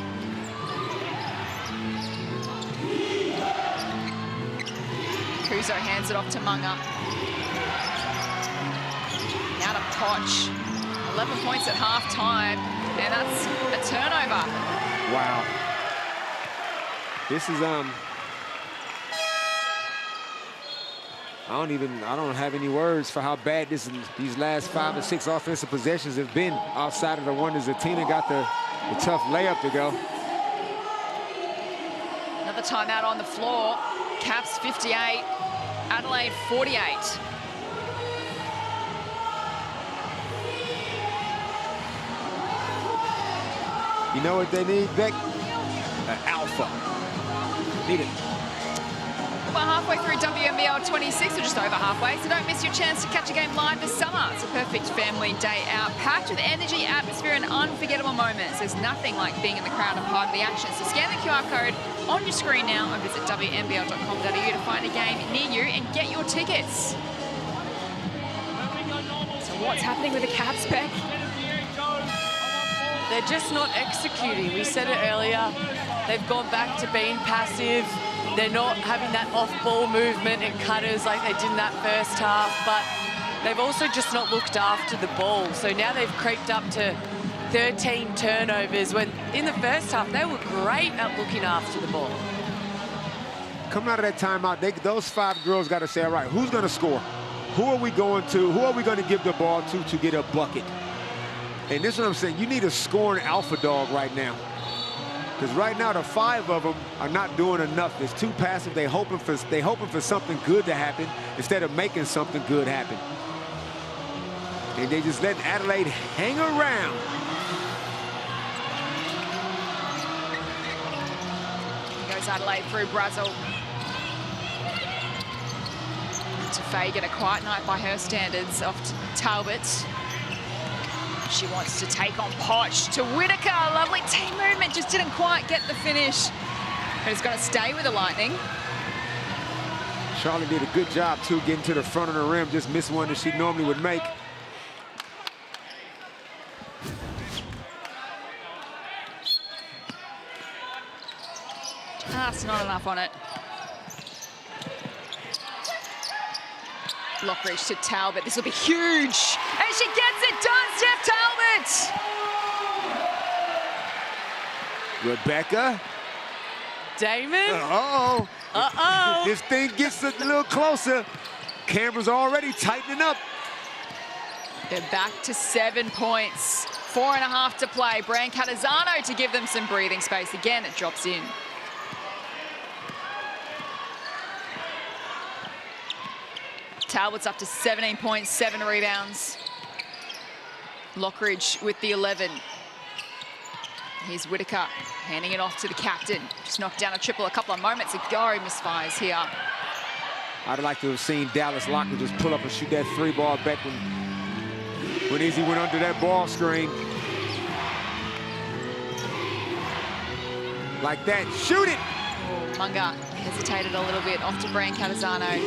Kuzo hands it off to Munga. Now to Poch. 11 points at half-time, and that's a turnover. Wow. This is, I don't have any words for how bad these last 5 or 6 offensive possessions have been outside of the one as Zatina got the tough layup to go. Another timeout on the floor. Caps 58, Adelaide 48. You know what they need, Beck? An alpha. Need it. We're halfway through WNBL26, or just over halfway, so don't miss your chance to catch a game live this summer. It's a perfect family day out, packed with energy, atmosphere, and unforgettable moments. There's nothing like being in the crowd and part of the action. So scan the QR code on your screen now and visit WNBL.com.au to find a game near you and get your tickets. So what's happening with the Caps, Beck? They're just not executing. We said it earlier. They've gone back to being passive. They're not having that off-ball movement and cutters like they did in that first half. But They've also just not looked after the ball. So now they've creeped up to 13 turnovers when in the first half they were great at looking after the ball. Coming out of that timeout, those 5 girls got to say, all right, who's going to score? Who are we going to? Who are we going to give the ball to get a bucket? And this is what I'm saying. You need a scoring alpha dog right now. Because right now, the 5 of them are not doing enough. It's too passive. They hoping for something good to happen instead of making something good happen. And they just letting Adelaide hang around. Here goes Adelaide through Brazil. To Fagan, a quiet night by her standards. Off to Talbot. She wants to take on Potch to Whitaker. Lovely team movement, just didn't quite get the finish. But it's going to stay with the Lightning. Charlotte did a good job, too, getting to the front of the rim. Just missed one that she normally would make. Just not enough on it. Lockridge to Talbot. This will be huge. And she gets it done, Steph Talbot. Rebecca. Damon. Uh-oh. Uh-oh. This thing gets a little closer. Canberra's already tightening up. They're back to 7 points. 4.5 to play. Brancatisano to give them some breathing space. Again, it drops in. Talbot's up to 17 points, 7 rebounds. Lockridge with the 11. Here's Whitaker handing it off to the captain. Just knocked down a triple a couple of moments ago. Misfires here. I'd like to have seen Dallas Lockridge just pull up and shoot that 3-ball back when Izzy went under that ball screen. Like that. Shoot it! Oh, Munga hesitated a little bit. Off to Brancatisano.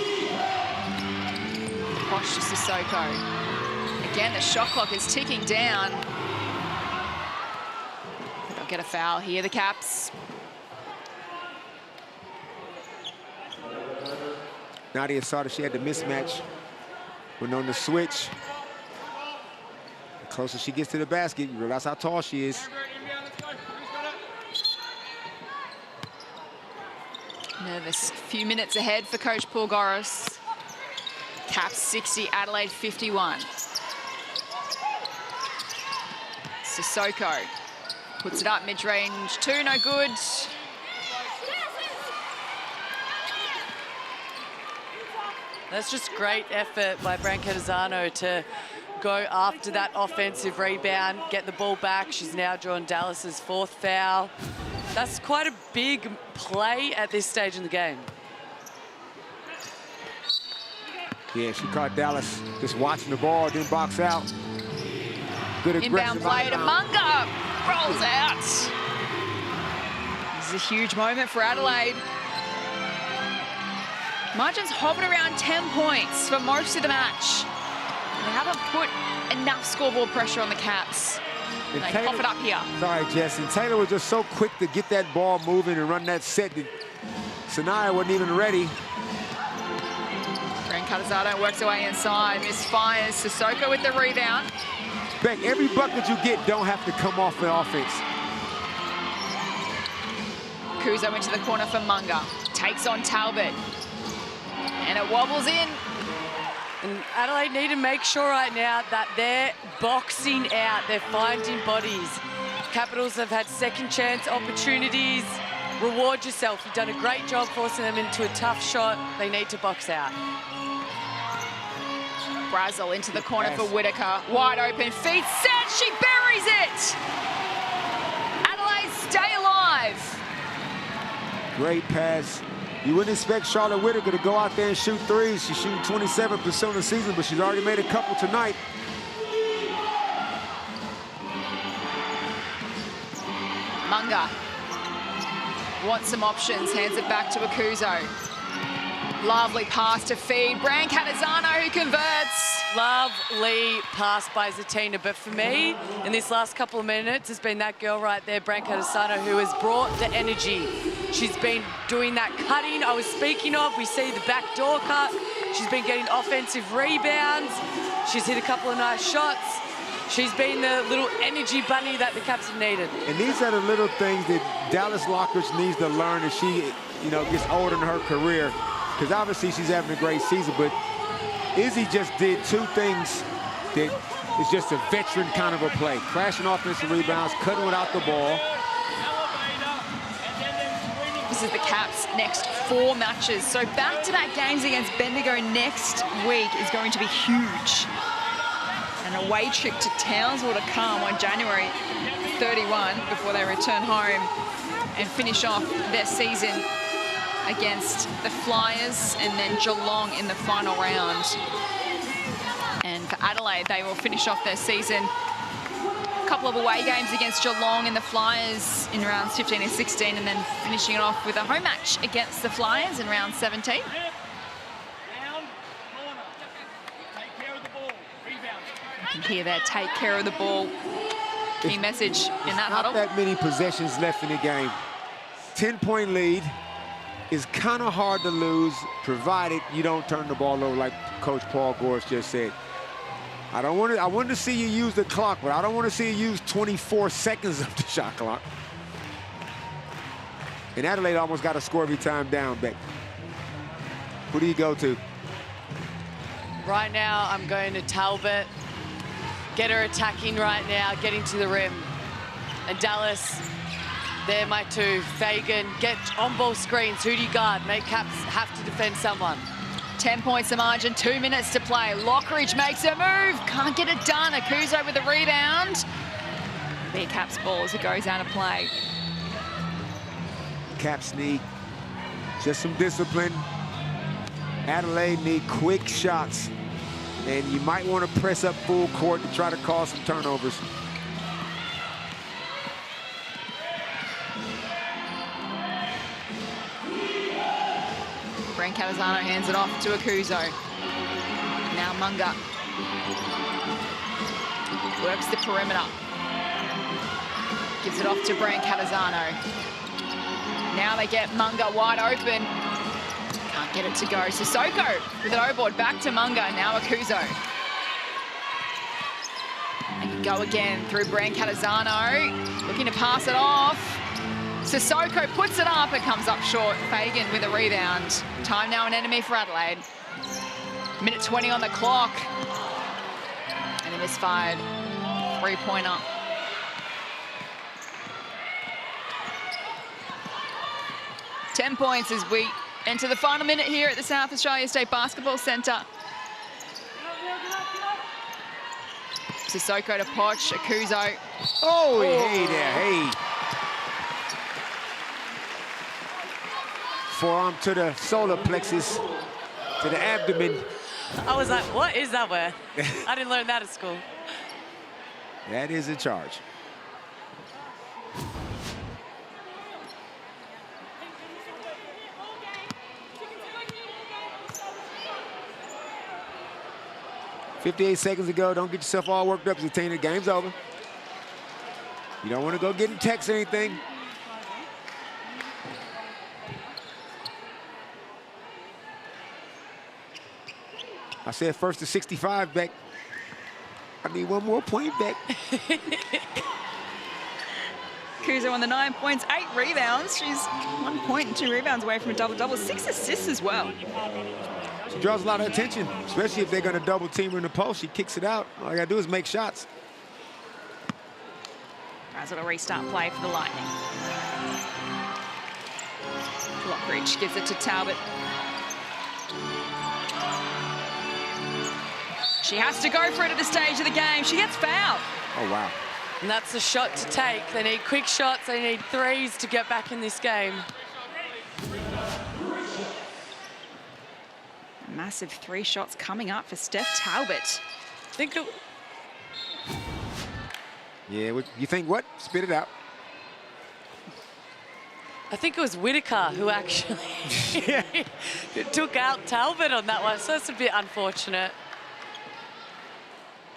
Posh to Sissoko. Again, the shot clock is ticking down. They'll get a foul here, the Caps. Nadia saw that she had the mismatch. Went on the switch. The closer she gets to the basket, you realize how tall she is. Nervous few minutes ahead for Coach Paul Goris. Caps 60, Adelaide 51. Sissoko puts it up, mid-range, 2, no good. That's just great effort by Brancatisano to go after that offensive rebound, get the ball back. She's now drawn Dallas's 4th foul. That's quite a big play at this stage in the game. Yeah, she caught Dallas just watching the ball, didn't box out. Good aggressive Inbound play to Munga. Rolls out. This is a huge moment for Adelaide. Margins hovered around 10 points for most of the match. They haven't put enough scoreboard pressure on the Caps. And they cough it up here. Sorry, Jess. And Taylor was just so quick to get that ball moving and run that set that Sanaya wasn't even ready. Brancatisano works away inside, misfires. Sissoko with the rebound. Beck, every bucket you get don't have to come off the offense. Kuzo into the corner for Munga. Takes on Talbot. And it wobbles in. And Adelaide need to make sure right now that they're boxing out, they're finding bodies. Capitals have had second chance opportunities. Reward yourself. You've done a great job forcing them into a tough shot. They need to box out. Brazil into the corner for Whitaker. Wide open, feet set, she buries it! Adelaide stay alive. Great pass. You wouldn't expect Charlotte Whitaker to go out there and shoot threes. She's shooting 27% of the season, but she's already made a couple tonight. Munga wants some options, hands it back to Akuzo. Lovely pass to feed. Brancatisano who converts. Lovely pass by Zatina, but for me, in this last couple of minutes, has been that girl right there, Brancatisano, who has brought the energy. She's been doing that cutting I was speaking of. We see the backdoor cut. She's been getting offensive rebounds. She's hit a couple of nice shots. She's been the little energy bunny that the Caps have needed. And these are the little things that Dallas Lockridge needs to learn as she, gets older in her career. Because obviously she's having a great season, but Izzy just did two things that is just a veteran kind of a play. Crashing offensive rebounds, cutting without the ball. This is the Caps' next 4 matches. So back-to-back games against Bendigo next week is going to be huge. An away trip to Townsville to come on January 31 before they return home and finish off their season against the Flyers and then Geelong in the final round. And for Adelaide, they will finish off their season. A couple of away games against Geelong and the Flyers in rounds 15 and 16, and then finishing it off with a home match against the Flyers in round 17. You can hear that take care of the ball key message in that huddle. Not that many possessions left in the game. 10-point lead is kind of hard to lose, provided you don't turn the ball over like Coach Paul Gorse just said. I wanted to see you use the clock, but I don't want to see you use 24 seconds of the shot clock. And Adelaide almost got a score every time down, Beck. Who do you go to? Right now, I'm going to Talbot. Get her attacking right now, getting to the rim. And Dallas, they're my 2. Fagan, get on-ball screens. Who do you guard? Make Caps have to defend someone. 10 points the margin, 2 minutes to play. Lockridge makes a move, can't get it done. Akuzo with the rebound. Be Caps ball as it goes out of play. Caps need just some discipline. Adelaide need quick shots. And you might want to press up full court to try to cause some turnovers. Brent Catazano hands it off to Akuzo. Now Munga works the perimeter. Gives it off to Brent Catazano. Now they get Munga wide open. Can't get it to go. Sissoko with an O-board back to Munga. Now Akuzo. And can go again through Brent Catazano. Looking to pass it off. Sissoko puts it up. It comes up short. Fagan with a rebound. Time now an enemy for Adelaide. Minute 20 on the clock. And a misfired 3-pointer. Ten points as we enter the final minute here at the South Australia State Basketball Centre. Sissoko to Poch, Akuzo. Oh, hey there, hey. Forearm to the solar plexus, to the abdomen. I was like, what is that word? I didn't learn that at school. That is a charge. "58 seconds ago, don't get yourself all worked up because the game's over. You don't want to go getting texts or anything. I said first to 65, Beck. I need one more point, Beck. Kuzo on the 9 points, 8 rebounds. She's 1 point and 2 rebounds away from a double-double, 6 assists as well. She draws a lot of attention, especially if they're going to double team her in the post. She kicks it out. All you got to do is make shots. Brazil will restart play for the Lightning. Lockridge gives it to Talbot. She has to go for it at this stage of the game. She gets fouled. Oh, wow. And that's a shot to take. They need quick shots. They need threes to get back in this game. Massive 3 shots coming up for Steph Talbot. Yeah, you think what? Spit it out. I think it was Whitaker who actually took out Talbot on that one, so it's a bit unfortunate.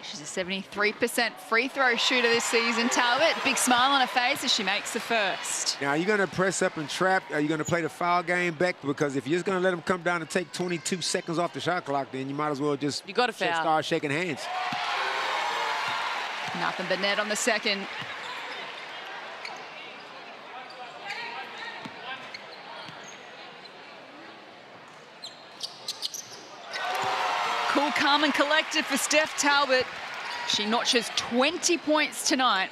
She's a 73% free throw shooter this season, Talbot. Big smile on her face as she makes the first. Now, are you going to press up and trap? Are you going to play the foul game back? Because if you're just going to let them come down and take 22 seconds off the shot clock, then you might as well just you got to foul. Start shaking hands. Nothing but net on the second. Cool, calm and collected for Steph Talbot. She notches 20 points tonight.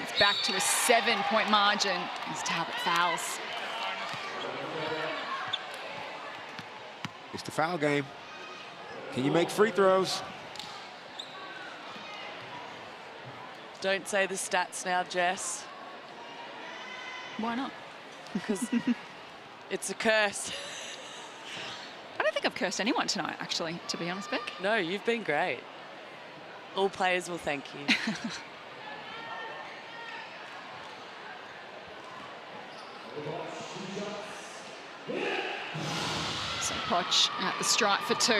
It's back to a 7-point margin as Talbot fouls. It's the foul game. Can you make free throws? Don't say the stats now, Jess. Why not? Because it's a curse. I don't think I've cursed anyone tonight, actually, to be honest, Beck. No, you've been great. All players will thank you. So Poch at the stripe for 2.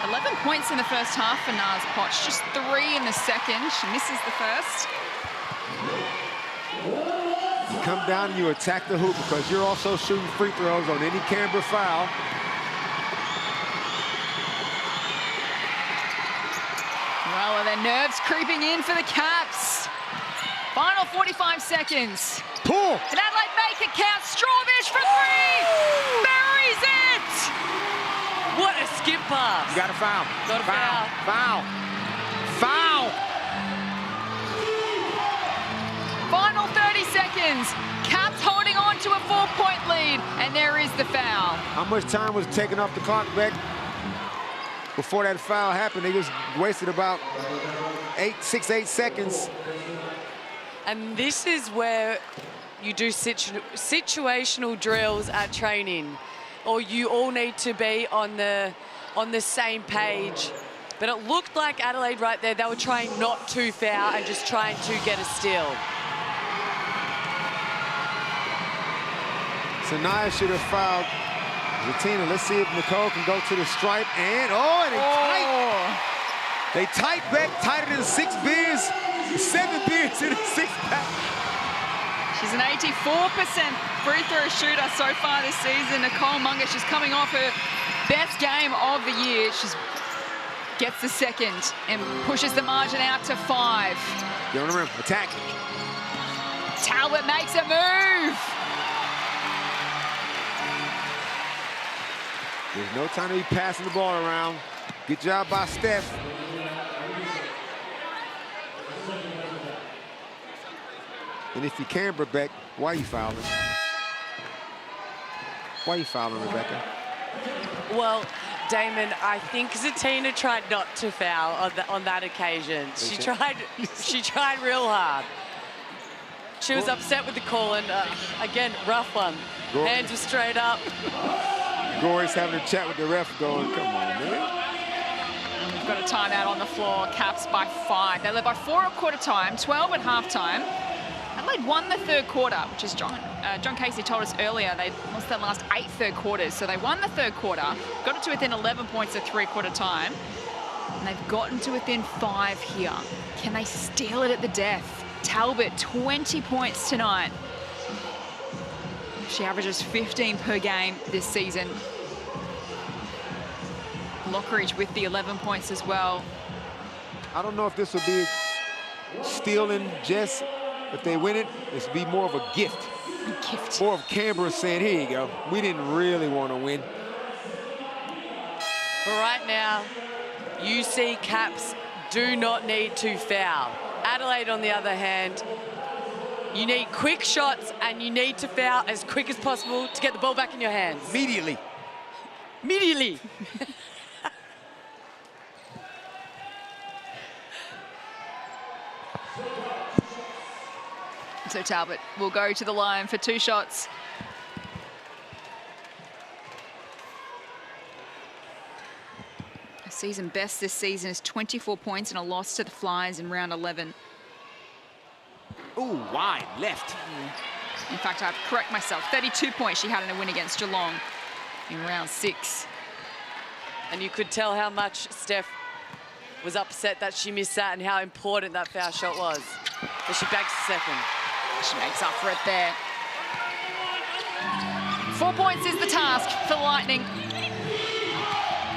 11 points in the first half for Naz Poch, just 3 in the second. She misses the first. You come down and you attack the hoop because you're also shooting free throws on any Canberra foul. Well, are their nerves creeping in for the Caps? Final 45 seconds. Pull! And Adelaide make it count. Strawbish for 3! Buries it! What a skip pass. You got to foul. Got to foul. Foul. Foul. Final 30 seconds. Caps holding on to a 4-point lead, and there is the foul. How much time was taken off the clock, Beck? Before that foul happened, they just wasted about 6, 8 seconds. And this is where you do situational drills at training, or you all need to be on the same page. But it looked like Adelaide right there, they were trying not to foul and just trying to get a steal. Sanaya should have fouled Zatina. Let's see if Nicole can go to the stripe. And, they tight back, tighter than 6 beers, 7 beers in a 6-pack. She's an 84% free throw shooter so far this season. Nicole Munger, she's coming off her best game of the year. She gets the second and pushes the margin out to 5. Get on the rim, attack. Talbot makes a move. There's no time to be passing the ball around. Good job by Steph. And if you Canberra, Beck, why are you fouling? Why are you fouling, Rebecca? Well, Damon, I think Zatina tried not to foul on that occasion. She tried real hard. She was upset with the call, and again, rough one. Hands were straight up. Gory's having a chat with the ref going, come on, man. And we've got a timeout on the floor. Caps by 5. They led by 4 at quarter time, 12 at halftime. Adelaide won the third quarter, which is John Casey told us earlier. They lost their last 8 third quarters. So they won the third quarter, got it to within 11 points at 3-quarter time. And they've gotten to within 5 here. Can they steal it at the death? Talbot, 20 points tonight. She averages 15 per game this season. Lockridge with the 11 points as well. I don't know if this will be stealing, Jess. If they win it, this will be more of a gift. More of Canberra saying, here you go. We didn't really want to win. But right now, you see Caps do not need to foul. Adelaide, on the other hand, you need quick shots and you need to foul as quick as possible to get the ball back in your hands. Immediately. Immediately. So Talbot will go to the line for 2 shots. Her season best this season is 24 points and a loss to the Flyers in round 11. Ooh, wide left. In fact, I correct myself. 32 points she had in a win against Geelong in round 6. And you could tell how much Steph was upset that she missed that and how important that foul shot was. But she bags the second. She makes up for it there. 4 points is the task for the Lightning.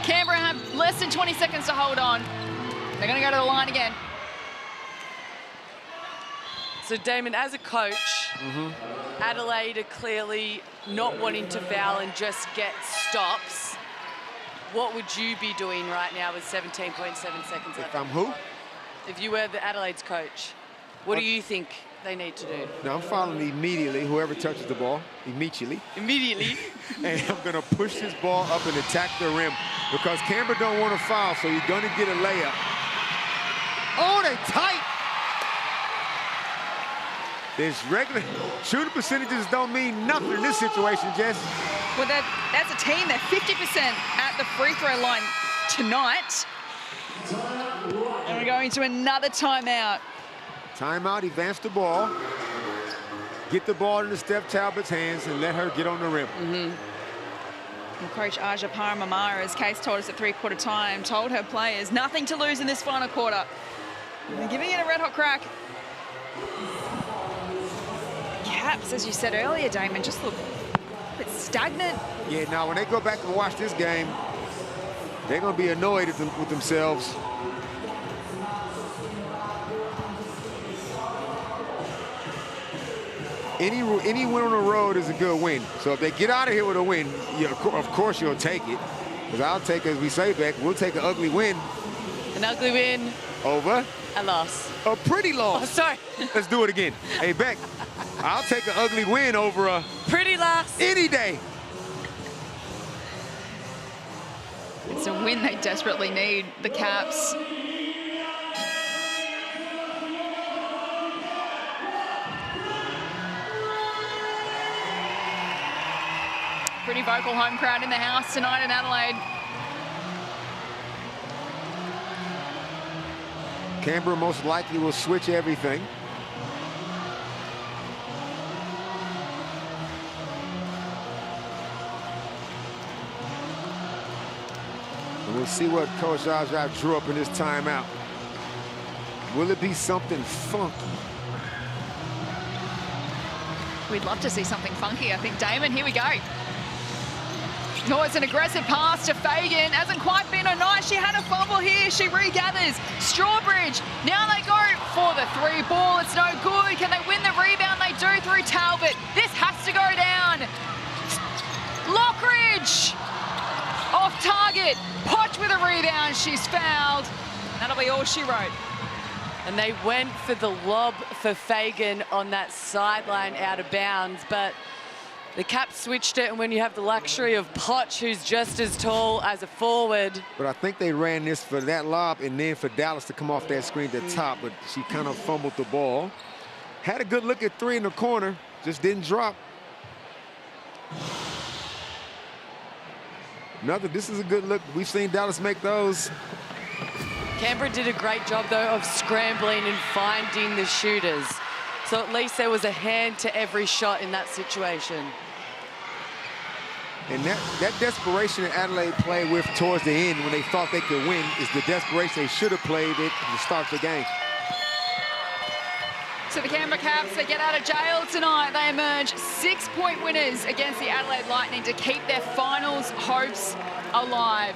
Canberra have less than 20 seconds to hold on. They're going to go to the line again. So, Damon, as a coach, Adelaide are clearly not wanting to foul and just get stops. What would you be doing right now with 17.7 seconds left? If I'm who? If you were the Adelaide's coach, what do you think they need to do? Now, I'm fouling immediately, whoever touches the ball, immediately. Immediately. And I'm going to push this ball up and attack the rim because Canberra don't want to foul, so you're going to get a layup. Oh, they tight. This regular shooting percentages don't mean nothing in this situation, Jess. Well, that's a team. They're 50% at the free throw line tonight. And we're going to another timeout. Timeout, advance the ball. Get the ball into Steph Talbot's hands and let her get on the rim. Well, Coach Aja Paramamara, as Case told us at three-quarter time, told her players nothing to lose in this final quarter. They're giving it a red-hot crack. Caps, as you said earlier, Damon, just look a bit stagnant. Yeah, now when they go back and watch this game, they're going to be annoyed with themselves. Any win on the road is a good win. So if they get out of here with a win, of course you'll take it. Because I'll take, as we say, Beck, we'll take an ugly win. An ugly win. Over. A loss. A pretty loss. Oh, sorry. Let's do it again. Hey, Beck, I'll take an ugly win over a pretty loss any day. It's a win they desperately need, the Caps. Pretty vocal home crowd in the house tonight in Adelaide. Canberra most likely will switch everything. And we'll see what Coach Aja drew up in this timeout. Will it be something funky? We'd love to see something funky, I think. Damon, here we go. Oh, it's an aggressive pass to Fagan. Hasn't quite been a night. She had a fumble here. She regathers. Strawbridge. Now they go for the three ball. It's no good. Can they win the rebound? They do through Talbot. This has to go down. Lockridge. Off target. Potch with a rebound. She's fouled. That'll be all she wrote. And they went for the lob for Fagan on that sideline out of bounds, but the Caps switched it, and when you have the luxury of Potch, who's just as tall as a forward. But I think they ran this for that lob and then for Dallas to come off that screen at the top, but she kind of fumbled the ball. Had a good look at three in the corner, just didn't drop. This is a good look. We've seen Dallas make those. Canberra did a great job, though, of scrambling and finding the shooters. So at least there was a hand to every shot in that situation. And that desperation that Adelaide played with towards the end when they thought they could win is the desperation they should have played it to start the game. So the Canberra Caps, they get out of jail tonight. They emerge 6-point winners against the Adelaide Lightning to keep their finals hopes alive.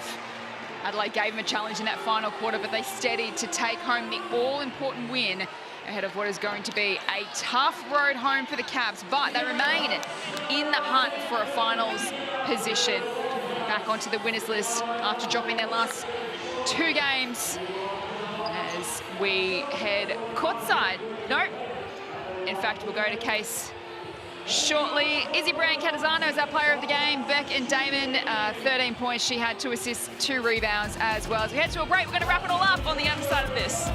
Adelaide gave them a challenge in that final quarter, but they steadied to take home the all-important win ahead of what is going to be a tough road home for the Caps, but they remain in the hunt for a finals position. Back onto the winners list after dropping their last two games as we head courtside. Nope. In fact, we'll go to Case shortly. Izzy Brand-Catazano is our player of the game. Beck and Damon, 13 points. She had 2 assists, 2 rebounds as well. As we head to a break, we're going to wrap it all up on the other side of this.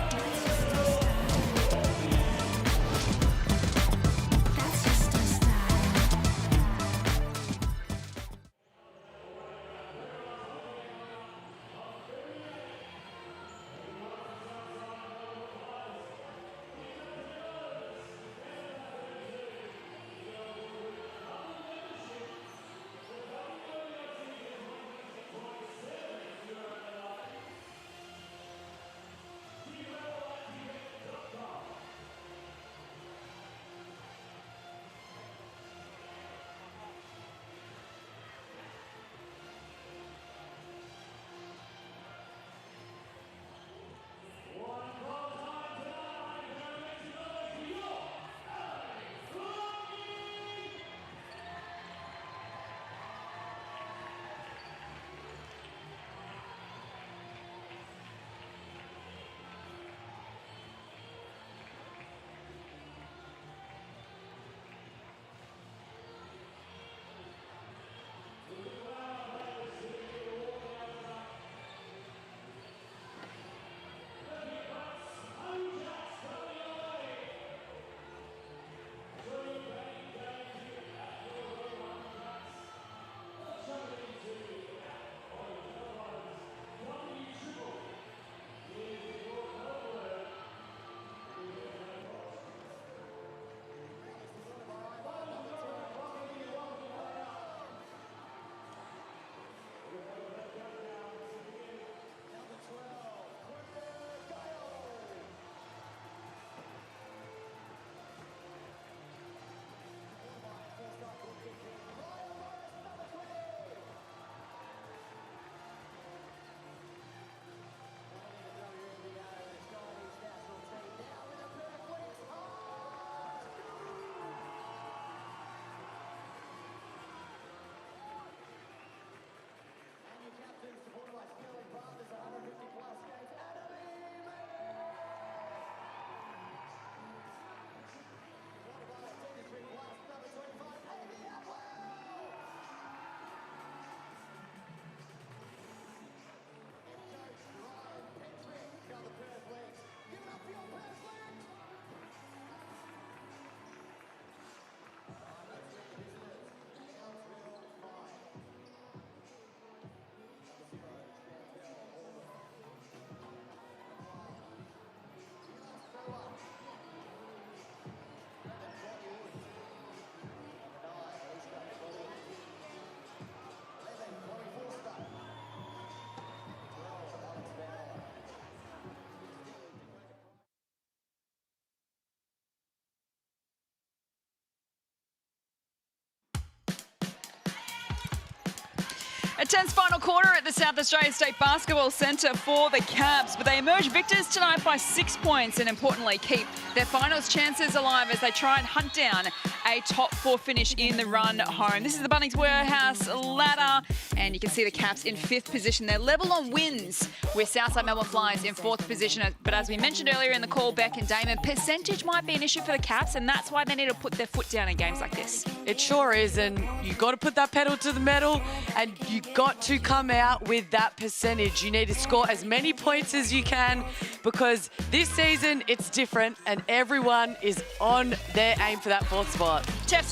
Tense final quarter at the South Australia State Basketball Centre for the Caps, but they emerge victors tonight by 6 points and importantly keep their finals chances alive as they try and hunt down a top 4 finish in the run home. This is the Bunnings Warehouse ladder and you can see the Caps in 5th position. They're level on wins with Southside Melbourne Flyers in 4th position, but as we mentioned earlier in the call, Beck and Damon, percentage might be an issue for the Caps and that's why they need to put their foot down in games like this. It sure is, and you've got to put that pedal to the metal and you got to come out with that percentage. You need to score as many points as you can because this season it's different and everyone is on their aim for that 4th spot. Steph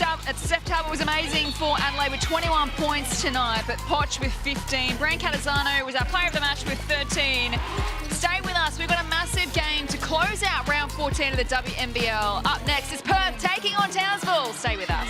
Talbot was amazing for Adelaide with 21 points tonight, but Poch with 15. Brand Catazano was our player of the match with 13. Stay with us. We've got a massive game to close out round 14 of the WNBL. Up next is Perth taking on Townsville. Stay with us.